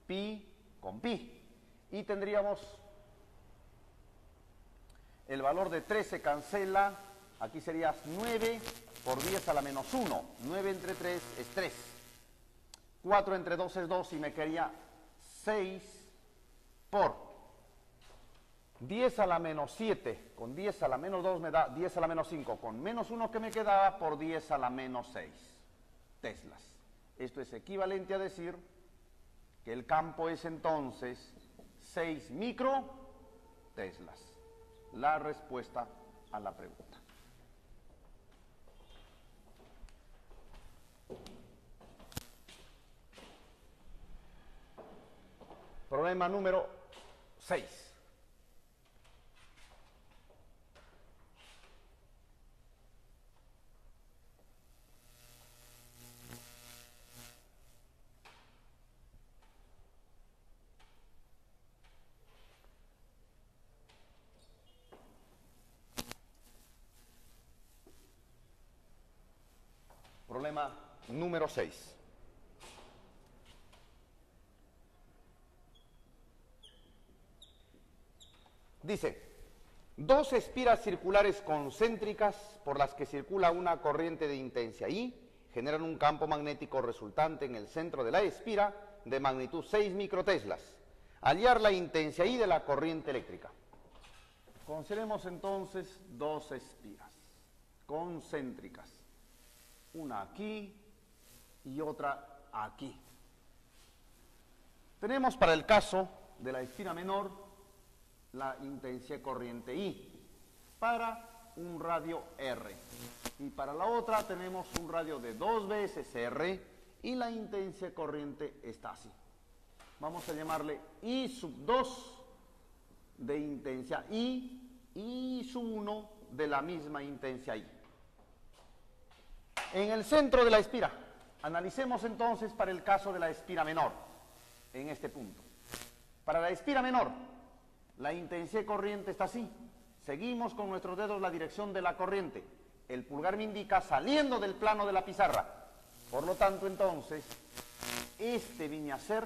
A: pi con pi y tendríamos el valor de 3 se cancela, aquí sería 9 por 10 a la menos 1, 9 entre 3 es 3, 4 entre 2 es 2 y me quedaría 6 por 10 a la menos 7, con 10 a la menos 2 me da 10 a la menos 5, con menos 1 que me quedaba por 10 a la menos 6 teslas. Esto es equivalente a decir que el campo es entonces 6 microteslas. La respuesta a la pregunta. Problema número 6. Problema número 6. Dice, dos espiras circulares concéntricas por las que circula una corriente de intensidad I generan un campo magnético resultante en el centro de la espira de magnitud 6 microteslas. Hallar la intensidad I de la corriente eléctrica. Consideremos entonces dos espiras concéntricas. Una aquí y otra aquí. Tenemos para el caso de la espira menor la intensidad corriente I para un radio R. Y para la otra tenemos un radio de 2 veces R y la intensidad corriente está así. Vamos a llamarle I sub 2 de intensidad I y sub 1 de la misma intensidad I. En el centro de la espira, analicemos entonces para el caso de la espira menor, en este punto. Para la espira menor, la intensidad corriente está así. Seguimos con nuestros dedos la dirección de la corriente. El pulgar me indica saliendo del plano de la pizarra. Por lo tanto, entonces, este viene a ser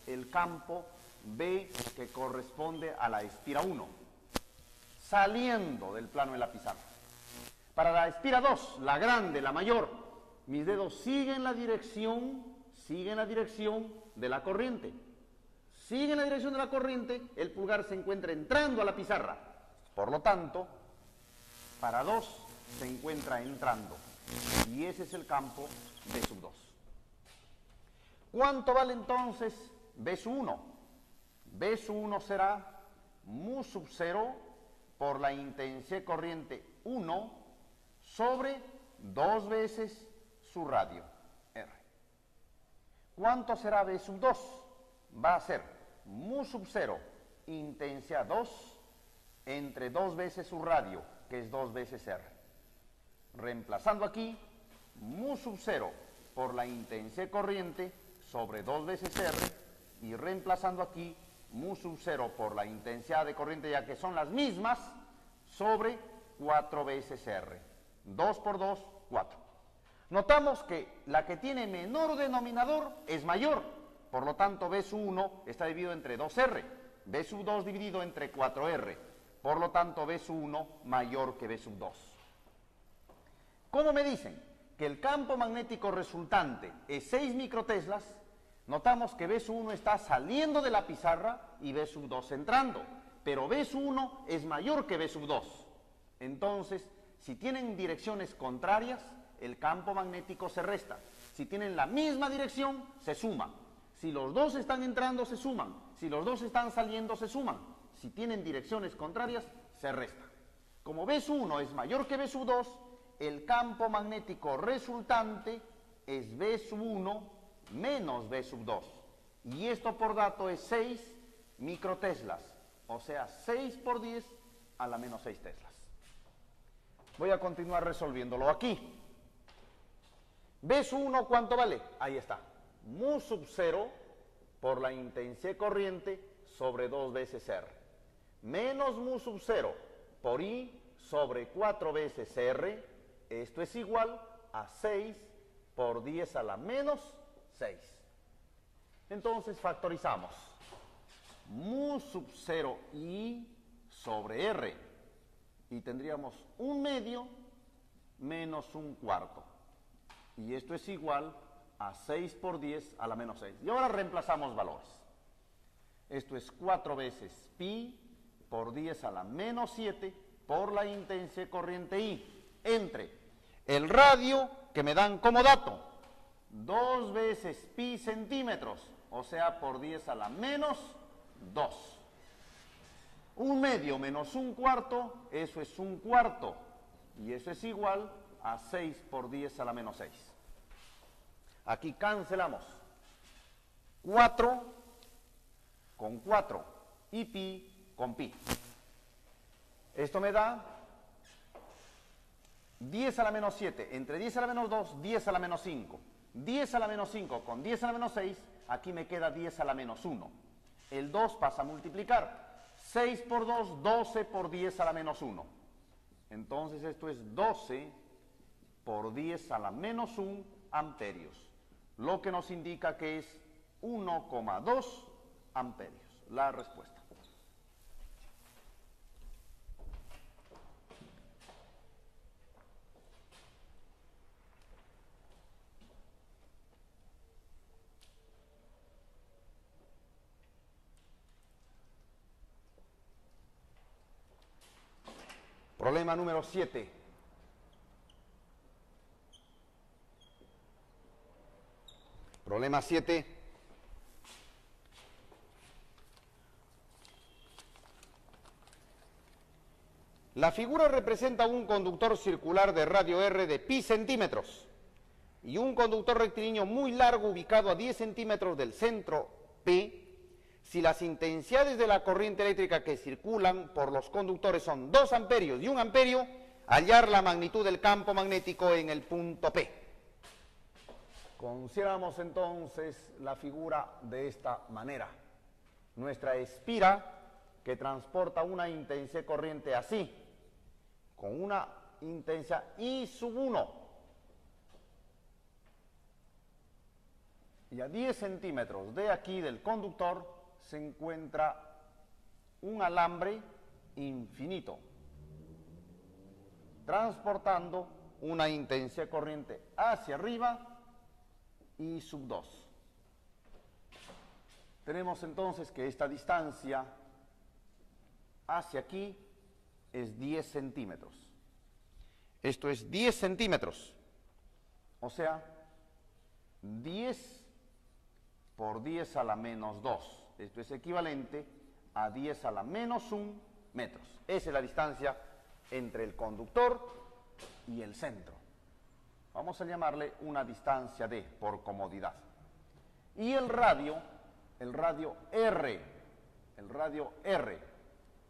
A: el campo B que corresponde a la espira 1, saliendo del plano de la pizarra. Para la espira 2, la grande, la mayor, mis dedos siguen la dirección de la corriente. Siguen la dirección de la corriente, el pulgar se encuentra entrando a la pizarra. Por lo tanto, para 2 se encuentra entrando. Y ese es el campo B sub 2. ¿Cuánto vale entonces B sub 1? B sub 1 será mu sub 0 por la intensidad corriente 1 sobre 2 veces su radio, R. ¿Cuánto será B sub 2? Va a ser mu sub 0, intensidad 2, entre 2 veces su radio, que es 2 veces R. Reemplazando aquí, mu sub 0 por la intensidad corriente sobre 2 veces R, y reemplazando aquí, mu sub 0 por la intensidad de corriente, ya que son las mismas, sobre 4 veces R. 2 por 2, 4. Notamos que la que tiene menor denominador es mayor. Por lo tanto, B sub 1 está dividido entre 2R. B sub 2 dividido entre 4R. Por lo tanto, B sub 1 mayor que B sub 2. ¿Cómo me dicen que el campo magnético resultante es 6 microteslas? Notamos que B sub 1 está saliendo de la pizarra y B sub 2 entrando. Pero B sub 1 es mayor que B sub 2. Entonces, si tienen direcciones contrarias, el campo magnético se resta. Si tienen la misma dirección, se suma. Si los dos están entrando, se suman. Si los dos están saliendo, se suman. Si tienen direcciones contrarias, se resta. Como B sub 1 es mayor que B sub 2, el campo magnético resultante es B sub 1 menos B sub 2. Y esto por dato es 6 microteslas. O sea, 6 por 10 a la menos 6 teslas. Voy a continuar resolviéndolo aquí. B sub 1, ¿cuánto vale? Ahí está. Mu sub 0 por la intensidad corriente sobre 2 veces R. Menos mu sub 0 por I sobre 4 veces R. Esto es igual a 6 por 10 a la menos 6. Entonces factorizamos. Mu sub 0 I sobre R. Y tendríamos 1/2 menos 1/4. Y esto es igual a 6 por 10 a la menos 6. Y ahora reemplazamos valores. Esto es 4 veces pi por 10 a la menos 7 por la intensidad corriente I. Entre el radio que me dan como dato, 2 veces pi centímetros, o sea, por 10 a la menos 2. 1/2 menos 1/4, eso es 1/4. Y eso es igual a 6 por 10 a la menos 6. Aquí cancelamos. 4 con 4 y pi con pi. Esto me da 10 a la menos 7, entre 10 a la menos 2, 10 a la menos 5. 10 a la menos 5 con 10 a la menos 6, aquí me queda 10 a la menos 1. El 2 pasa a multiplicar. 6 por 2, 12 por 10 a la menos 1. Entonces esto es 12 por 10 a la menos 1 amperios, lo que nos indica que es 1,2 amperios. La respuesta. Problema número 7. Problema 7. La figura representa un conductor circular de radio R de pi centímetros y un conductor rectilíneo muy largo ubicado a 10 centímetros del centro P. Si las intensidades de la corriente eléctrica que circulan por los conductores son 2 amperios y 1 amperio, hallar la magnitud del campo magnético en el punto P. Consideramos entonces la figura de esta manera. Nuestra espira que transporta una intensidad corriente así, con una intensidad I sub 1. Y a 10 centímetros de aquí del conductor se encuentra un alambre infinito, transportando una intensidad corriente hacia arriba y sub 2. Tenemos entonces que esta distancia hacia aquí es 10 centímetros. Esto es 10 centímetros, o sea, 10 por 10 a la menos 2. Esto es equivalente a 10 a la menos 1 metros. Esa es la distancia entre el conductor y el centro. Vamos a llamarle una distancia D por comodidad. Y el radio R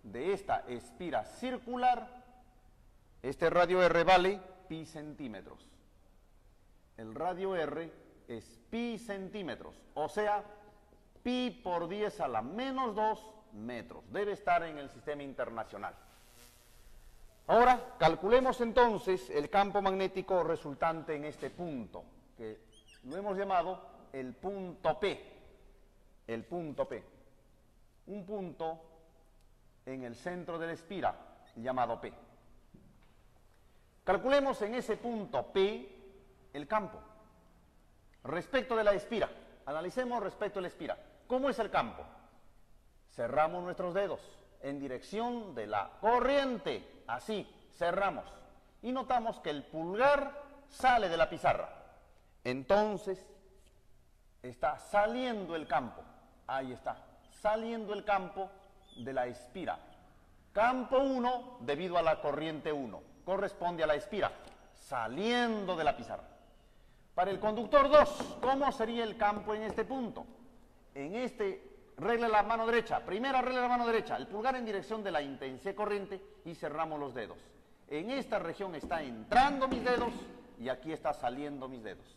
A: de esta espira circular, este radio R vale pi centímetros. El radio R es pi centímetros, o sea, pi por 10 a la menos 2 metros. Debe estar en el sistema internacional. Ahora, calculemos entonces el campo magnético resultante en este punto, que lo hemos llamado el punto P. El punto P. Un punto en el centro de la espira, llamado P. Calculemos en ese punto P el campo. Respecto de la espira, analicemos respecto a la espira. ¿Cómo es el campo? Cerramos nuestros dedos en dirección de la corriente, así, cerramos. Y notamos que el pulgar sale de la pizarra. Entonces, está saliendo el campo. Ahí está, saliendo el campo de la espira. Campo 1 debido a la corriente 1. Corresponde a la espira, saliendo de la pizarra. Para el conductor 2, ¿cómo sería el campo en este punto? En este, regla la mano derecha. Primera regla la mano derecha. El pulgar en dirección de la intensidad corriente y cerramos los dedos. En esta región está entrando mis dedos y aquí está saliendo mis dedos.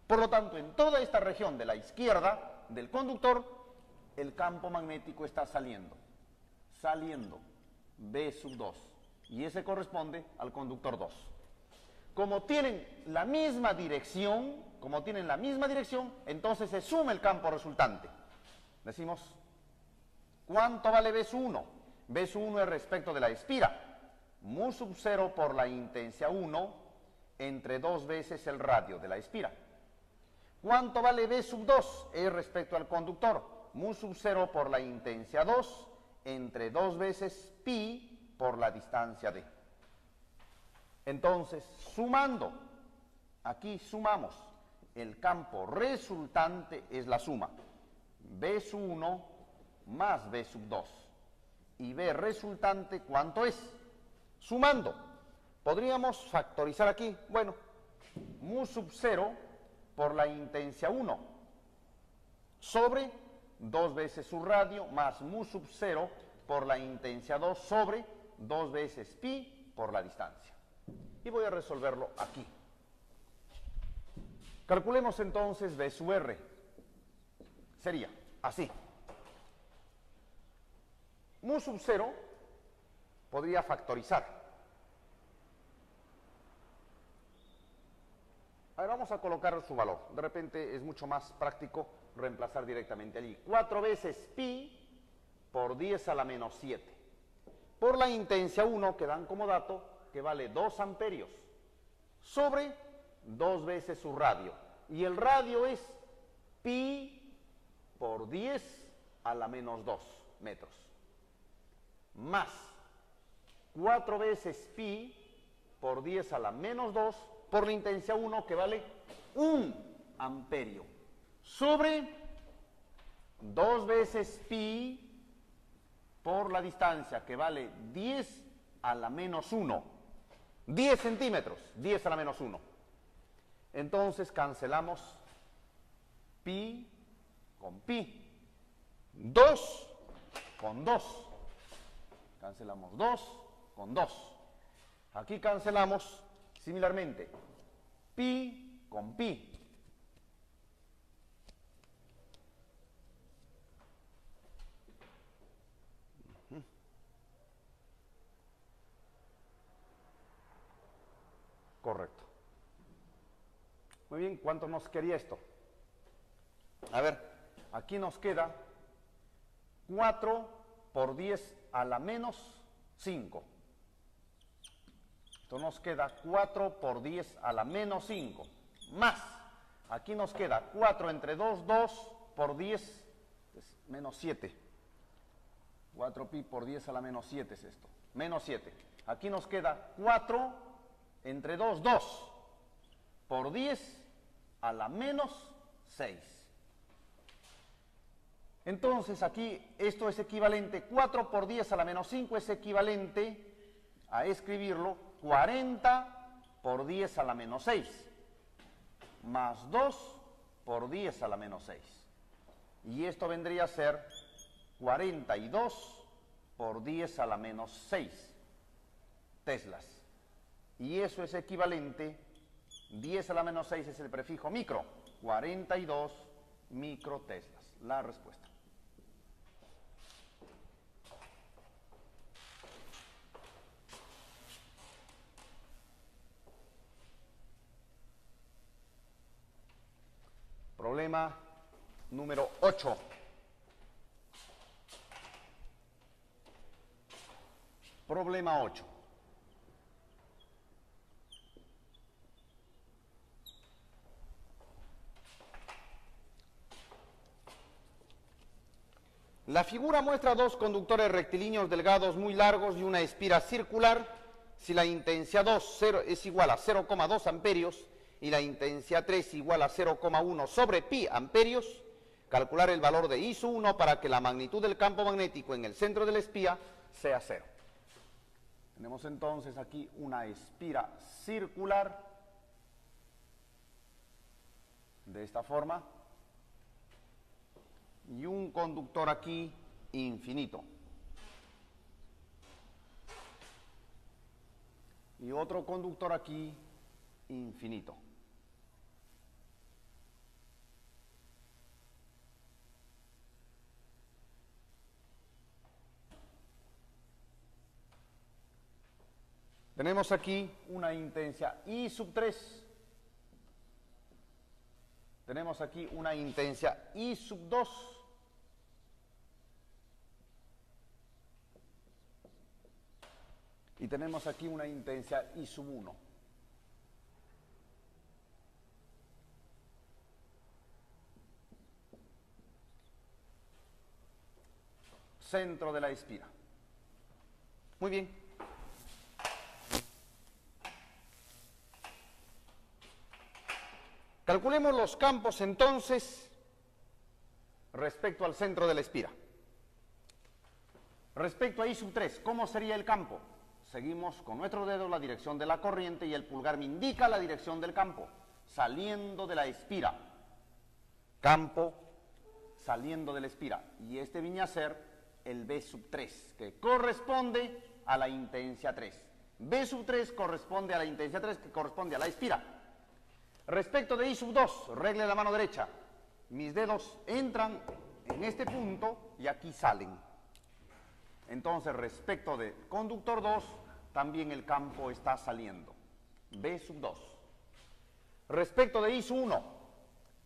A: Por lo tanto, en toda esta región de la izquierda del conductor, el campo magnético está saliendo. Saliendo. B sub 2. Y ese corresponde al conductor 2. Como tienen la misma dirección, entonces se suma el campo resultante. Decimos, ¿cuánto vale B sub 1? B sub 1 es respecto de la espira. Mu sub 0 por la intensidad 1 entre 2 veces el radio de la espira. ¿Cuánto vale B sub 2? Es respecto al conductor. Mu sub 0 por la intensidad 2 entre 2 veces pi por la distancia D. Entonces, sumando, aquí sumamos, el campo resultante es la suma. B sub 1 más B sub 2. Y B resultante, ¿cuánto es? Sumando. Podríamos factorizar aquí, bueno, mu sub 0 por la intensidad 1 sobre 2 veces su radio más mu sub 0 por la intensidad 2 sobre 2 veces pi por la distancia. Y voy a resolverlo aquí. Calculemos entonces V sub R. Sería así. Mu sub 0 podría factorizar. A ver, vamos a colocar su valor. De repente es mucho más práctico reemplazar directamente allí. 4 veces pi por 10 a la menos 7. Por la intensidad 1 que dan como dato, que vale 2 amperios, sobre 2 veces su radio. Y el radio es pi por 10 a la menos 2 metros. Más 4 veces pi por 10 a la menos 2 por la intensidad 1 que vale 1 amperio sobre 2 veces pi por la distancia que vale 10 a la menos 1. 10 centímetros, 10 a la menos 1. Entonces cancelamos pi con pi. 2 con 2. Cancelamos 2 con 2. Aquí cancelamos similarmente pi con pi. Correcto. Muy bien, ¿cuánto nos quería esto? A ver, aquí nos queda 4 por 10 a la menos 5. Esto nos queda 4 por 10 a la menos 5. Más, aquí nos queda 4 entre 2, 2 por 10, es menos 7. 4 pi por 10 a la menos 7 es esto. Menos 7. Aquí nos queda 4 entre 2, 2 por 10 a la menos 6. Entonces aquí esto es equivalente, 4 por 10 a la menos 5 es equivalente a escribirlo 40 por 10 a la menos 6 más 2 por 10 a la menos 6. Y esto vendría a ser 42 por 10 a la menos 6 teslas. Y eso es equivalente, 10 a la menos 6 es el prefijo micro, 42 microteslas. La respuesta. Problema número 8. Problema 8. La figura muestra dos conductores rectilíneos delgados muy largos y una espira circular. Si la intensidad 2 es igual a 0,2 amperios y la intensidad 3 igual a 0,1 sobre pi amperios, calcular el valor de I sub 1 para que la magnitud del campo magnético en el centro de la espía sea 0. Tenemos entonces aquí una espira circular de esta forma y un conductor aquí infinito. Y otro conductor aquí infinito. Tenemos aquí una intensidad I sub 3. Tenemos aquí una intensidad I sub 2. Y tenemos aquí una intensidad I sub 1. Centro de la espira. Muy bien. Calculemos los campos entonces respecto al centro de la espira. Respecto a I sub 3, ¿cómo sería el campo? Seguimos con nuestro dedo la dirección de la corriente y el pulgar me indica la dirección del campo, saliendo de la espira. Campo saliendo de la espira. Y este viene a ser el B3, que corresponde a la intensidad 3. B3 corresponde a la intensidad 3, que corresponde a la espira. Respecto de I2, regle la mano derecha. Mis dedos entran en este punto y aquí salen. Entonces, respecto de conductor 2, también el campo está saliendo. B2. Respecto de I1,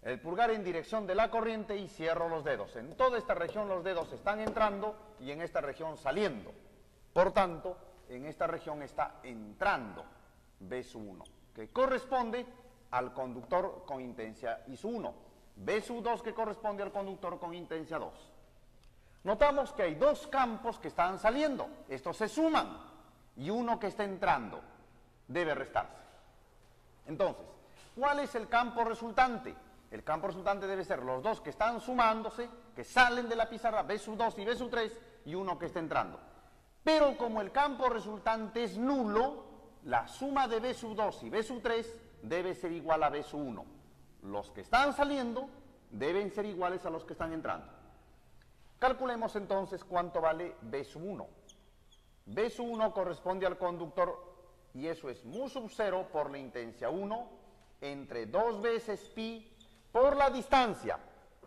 A: el pulgar en dirección de la corriente y cierro los dedos. En toda esta región los dedos están entrando y en esta región saliendo. Por tanto, en esta región está entrando B1, que corresponde al conductor con intensidad I1. B2 que corresponde al conductor con intensidad 2. Notamos que hay dos campos que están saliendo. Estos se suman y uno que está entrando debe restarse. Entonces, ¿cuál es el campo resultante? El campo resultante debe ser los dos que están sumándose, que salen de la pizarra, B2 y B3, y uno que está entrando. Pero como el campo resultante es nulo, la suma de B2 y B3 debe ser igual a B1. Los que están saliendo deben ser iguales a los que están entrando. Calculemos entonces cuánto vale B1. B1 corresponde al conductor y eso es mu0 por la intensidad 1 entre 2 veces pi por la distancia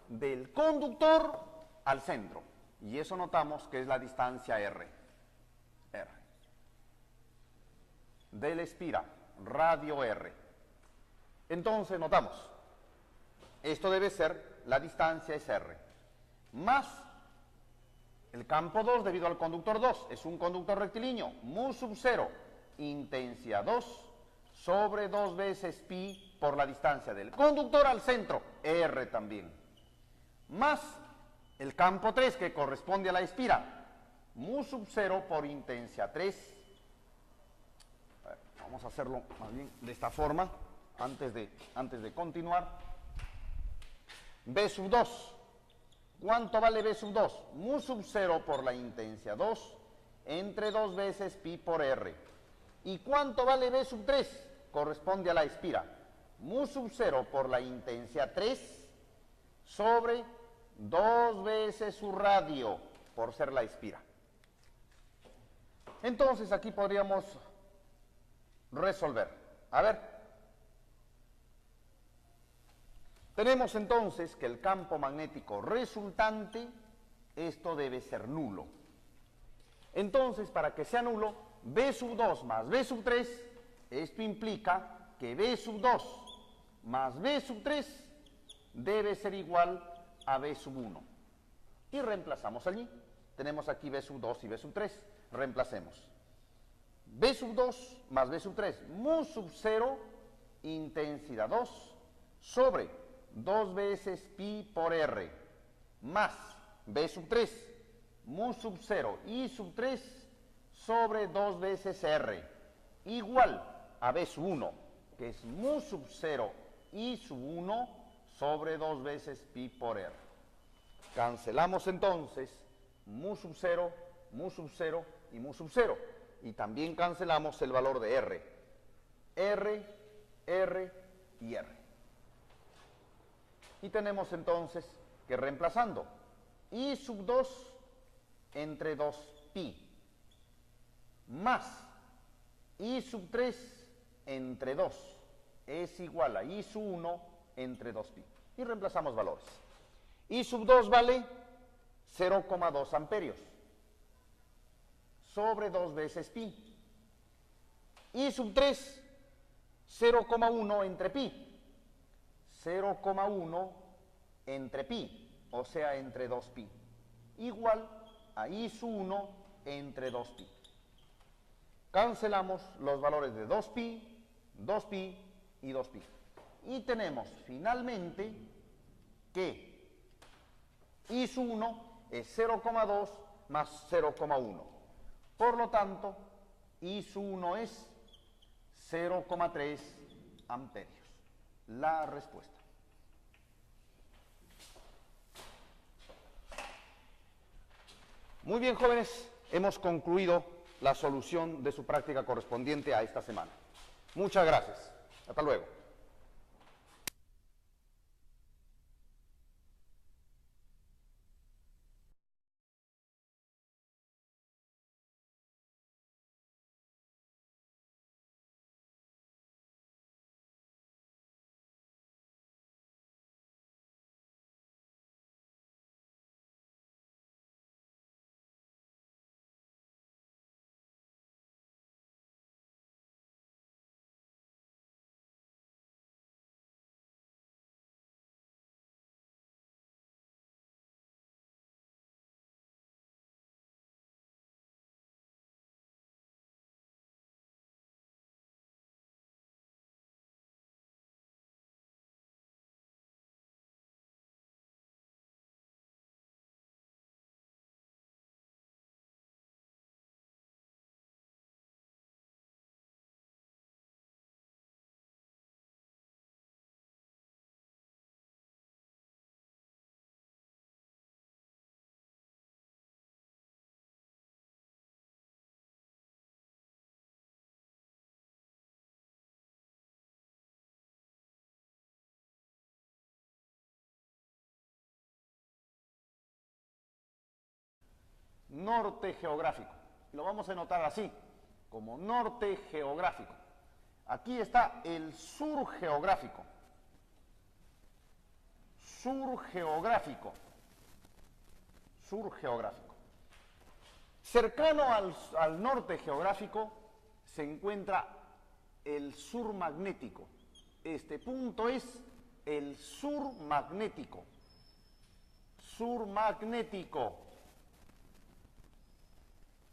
A: del conductor al centro. Y eso notamos que es la distancia R. R. De la espira, radio R. Entonces notamos, esto debe ser, la distancia es R, más el campo 2 debido al conductor 2, es un conductor rectilíneo, mu0, intensidad 2 sobre 2 veces pi por la distancia del conductor al centro, R también, más el campo 3 que corresponde a la espira, mu0 por intensidad 3. Vamos a hacerlo más bien de esta forma, antes de continuar. B2, ¿cuánto vale B2? Mu0 por la intensidad 2 entre 2 veces pi por R. ¿Y cuánto vale B3? Corresponde a la espira. Mu0 por la intensidad 3 sobre 2 veces su radio, por ser la espira. Entonces aquí podríamos resolver. A ver. Tenemos entonces que el campo magnético resultante, esto debe ser nulo. Entonces, para que sea nulo, B2 más B3, esto implica que B2 más B3 debe ser igual a B1. Y reemplazamos allí. Tenemos aquí B2 y B3. Reemplacemos. B2 más B3, mu0, intensidad 2, sobre 2 veces pi por R, más B3, mu0 I3 sobre 2 veces R, igual a B1, que es mu0 I1 sobre 2 veces pi por R. Cancelamos entonces mu0 y mu0. Y también cancelamos el valor de R. R, R y R. Y tenemos entonces que reemplazando I2 entre 2pi más I3 entre 2 es igual a I1 entre 2pi. Y reemplazamos valores. I2 vale 0,2 amperios sobre 2 veces pi. I3, 0,1 entre pi. 0,1 entre pi, o sea, entre 2pi. Igual a I1 entre 2pi. Cancelamos los valores de 2pi, 2pi y 2pi. Y tenemos finalmente que I1 es 0,2 más 0,1. Por lo tanto, I1 es 0,3 amperios. La respuesta. Muy bien, jóvenes, hemos concluido la solución de su práctica correspondiente a esta semana. Muchas gracias. Hasta luego. norte geográfico. Lo vamos a anotar así, como norte geográfico. Aquí está el sur geográfico. Sur geográfico. Sur geográfico. Cercano al norte geográfico se encuentra el sur magnético. Este punto es el sur magnético. Sur magnético.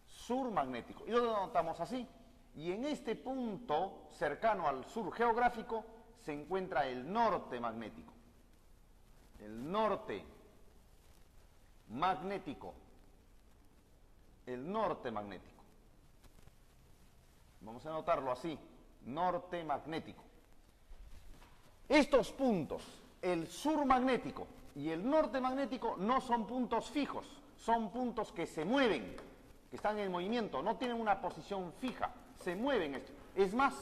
A: Sur magnético. Y lo anotamos así. Y en este punto, cercano al sur geográfico, se encuentra el norte magnético. El norte magnético. El norte magnético. Vamos a anotarlo así. Norte magnético. Estos puntos, el sur magnético y el norte magnético, no son puntos fijos. Son puntos que se mueven, que están en movimiento, no tienen una posición fija. Se mueven. Es más,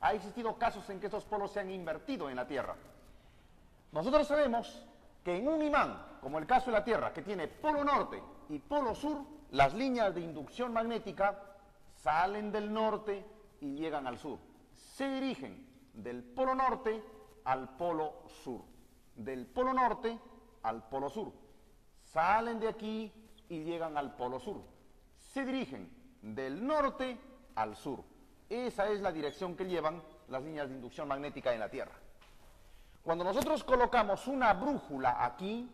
A: ha existido casos en que estos polos se han invertido en la Tierra. Nosotros sabemos que en un imán, como el caso de la Tierra, que tiene polo norte y polo sur, las líneas de inducción magnética salen del norte y llegan al sur. Se dirigen del polo norte al polo sur. Del polo norte al polo sur. Salen de aquí y llegan al polo sur. Se dirigen del norte al sur. Esa es la dirección que llevan las líneas de inducción magnética en la Tierra. Cuando nosotros colocamos una brújula aquí,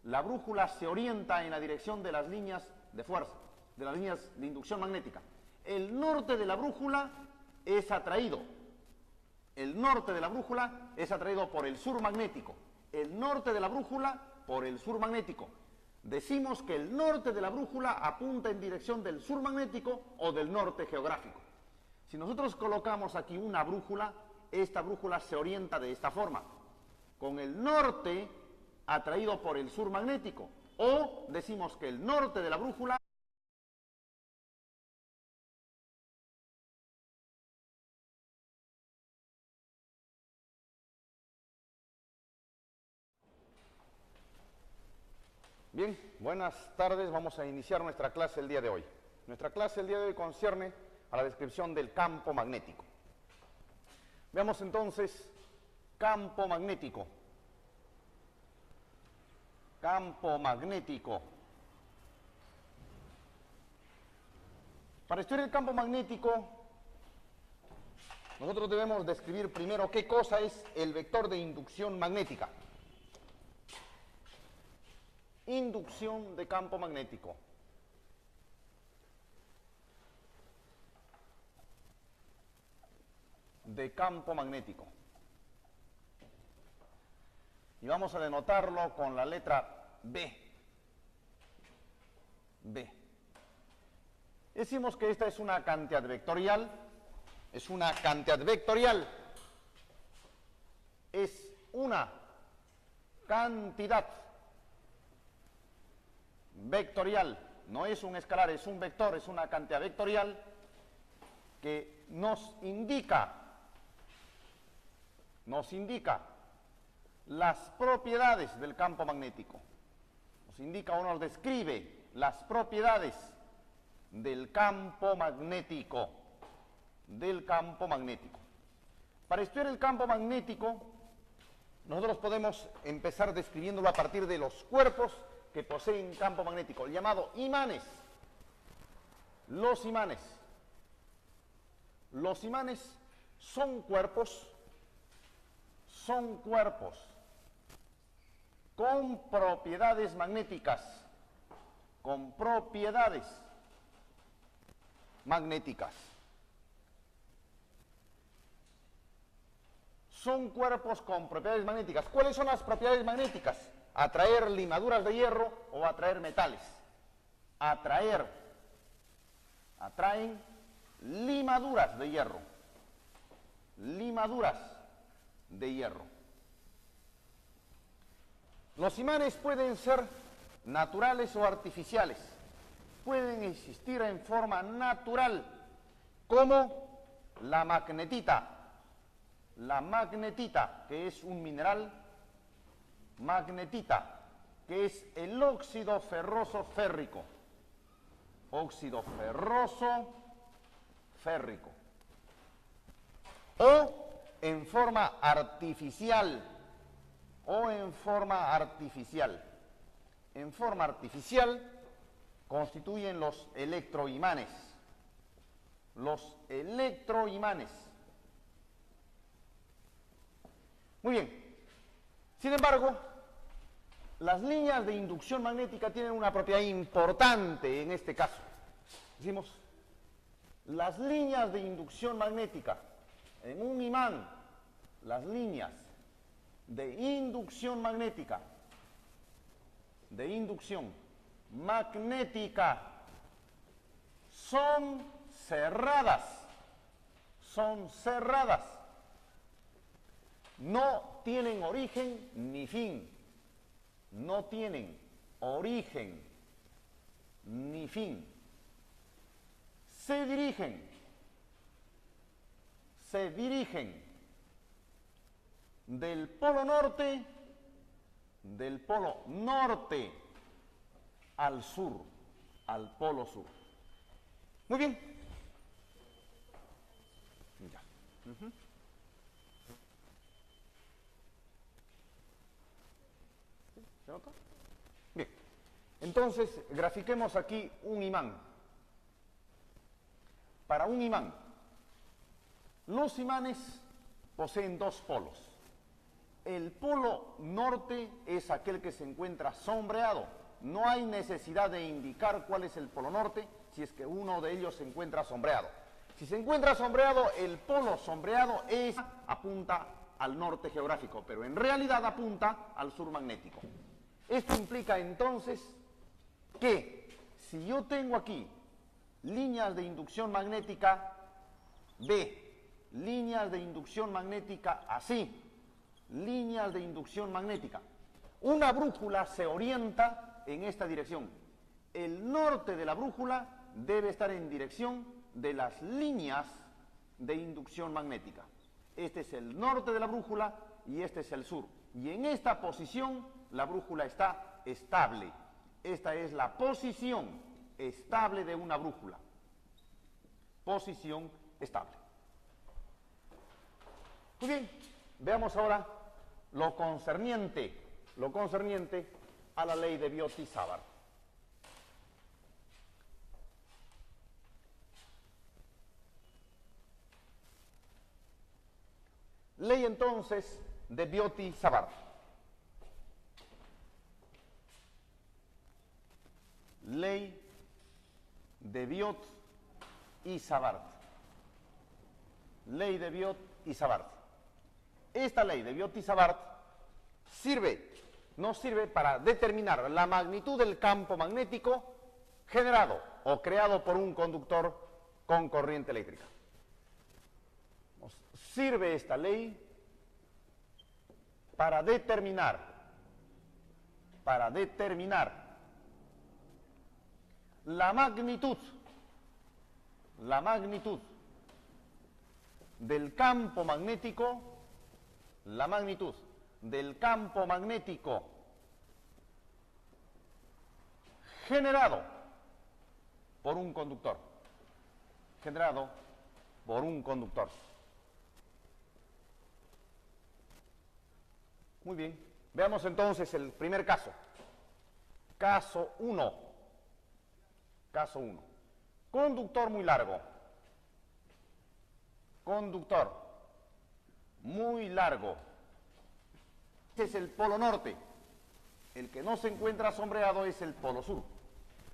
A: la brújula se orienta en la dirección de las líneas de fuerza, de las líneas de inducción magnética. El norte de la brújula es atraído. El norte de la brújula es atraído por el sur magnético. El norte de la brújula por el sur magnético. Decimos que el norte de la brújula apunta en dirección del sur magnético o del norte geográfico. Si nosotros colocamos aquí una brújula, esta brújula se orienta de esta forma, con el norte atraído por el sur magnético, o decimos que el norte de la brújula Bien, buenas tardes, vamos a iniciar nuestra clase el día de hoy. Nuestra clase el día de hoy concierne a la descripción del campo magnético. Veamos entonces campo magnético. Campo magnético. Para estudiar el campo magnético, nosotros debemos describir primero qué cosa es el vector de inducción magnética. Inducción de campo magnético. De campo magnético. Y vamos a denotarlo con la letra B. B. Decimos que esta es una cantidad vectorial. Es una cantidad vectorial. Es una cantidad vectorial. No es un escalar, es un vector, es una cantidad vectorial que nos indica las propiedades del campo magnético. Nos indica o nos describe las propiedades del campo magnético. Para estudiar el campo magnético, nosotros podemos empezar describiéndolo a partir de los cuerpos que poseen campo magnético, llamado imanes. Los imanes son cuerpos con propiedades magnéticas, Son cuerpos con propiedades magnéticas. ¿Cuáles son las propiedades magnéticas? Atraer limaduras de hierro o atraer metales. Atraen limaduras de hierro. Los imanes pueden ser naturales o artificiales. Pueden existir en forma natural, como la magnetita. La magnetita, que es un mineral, magnetita, que es el óxido ferroso férrico. Óxido ferroso férrico. O en forma artificial. En forma artificial constituyen los electroimanes. Los electroimanes. Muy bien. Sin embargo, las líneas de inducción magnética tienen una propiedad importante en este caso. Decimos, las líneas de inducción magnética en un imán, las líneas de inducción magnética, son cerradas, no tienen origen ni fin, se dirigen del polo norte al sur, al polo sur. Muy bien. Ya. ¿Se nota? Bien. Entonces, grafiquemos aquí un imán. Para un imán, los imanes poseen dos polos. El polo norte es aquel que se encuentra sombreado. No hay necesidad de indicar cuál es el polo norte si es que uno de ellos se encuentra sombreado. Si se encuentra sombreado, el polo sombreado apunta al norte geográfico, pero en realidad apunta al sur magnético. Esto implica entonces que si yo tengo aquí líneas de inducción magnética B, líneas de inducción magnética así, líneas de inducción magnética, una brújula se orienta en esta dirección. El norte de la brújula debe estar en dirección de las líneas de inducción magnética. Este es el norte de la brújula y este es el sur. Y en esta posición la brújula está estable. Esta es la posición estable de una brújula. Posición estable. Muy bien, veamos ahora lo concerniente a la ley de Biot-Savart. Ley entonces de Biot-Savart. Ley de Biot-Savart. Ley de Biot-Savart. Esta ley de Biot-Savart nos sirve para determinar la magnitud del campo magnético generado o creado por un conductor con corriente eléctrica. Nos sirve esta ley para determinar la magnitud del campo magnético, generado por un conductor. Muy bien. Veamos entonces el primer caso. Caso 1. Conductor muy largo. Este es el polo norte. El que no se encuentra sombreado es el polo sur.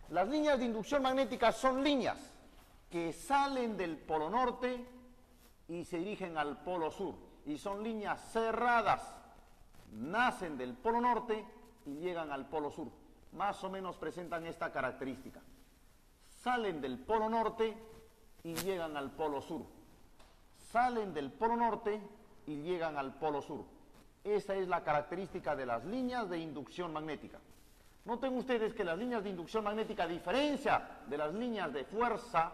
A: Las líneas de inducción magnética son líneas que salen del polo norte y se dirigen al polo sur. Y son líneas cerradas. Nacen del polo norte y llegan al polo sur. Más o menos presentan esta característica. Salen del polo norte y llegan al polo sur. Salen del polo norte y llegan al polo sur. Esa es la característica de las líneas de inducción magnética. Noten ustedes que las líneas de inducción magnética, a diferencia de las líneas de fuerza,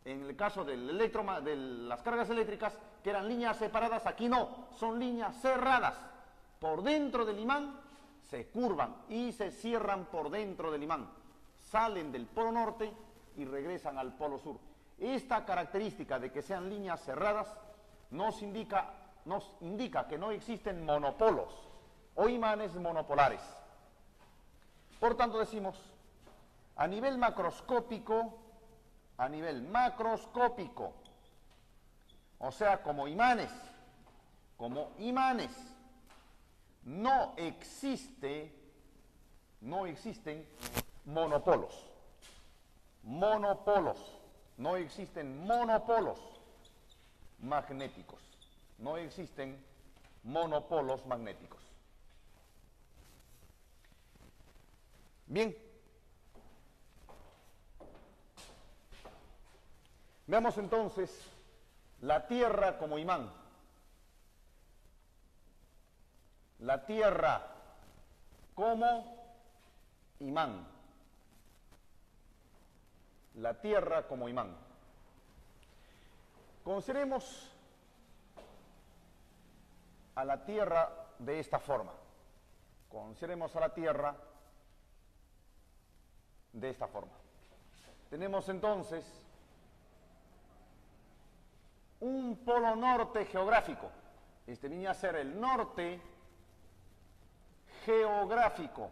A: en el caso de las cargas eléctricas, que eran líneas separadas, aquí no, son líneas cerradas. Por dentro del imán se curvan y se cierran por dentro del imán. Salen del polo norte y regresan al polo sur. Esta característica de que sean líneas cerradas nos indica que no existen monopolos o imanes monopolares. Por tanto decimos, a nivel macroscópico, o sea, como imanes, no existen monopolos, no existen monopolos magnéticos, Bien, veamos entonces la Tierra como imán. La Tierra como imán. La Tierra como imán. Consideremos a la Tierra de esta forma. Tenemos entonces un polo norte geográfico. Este viene a ser el norte geográfico.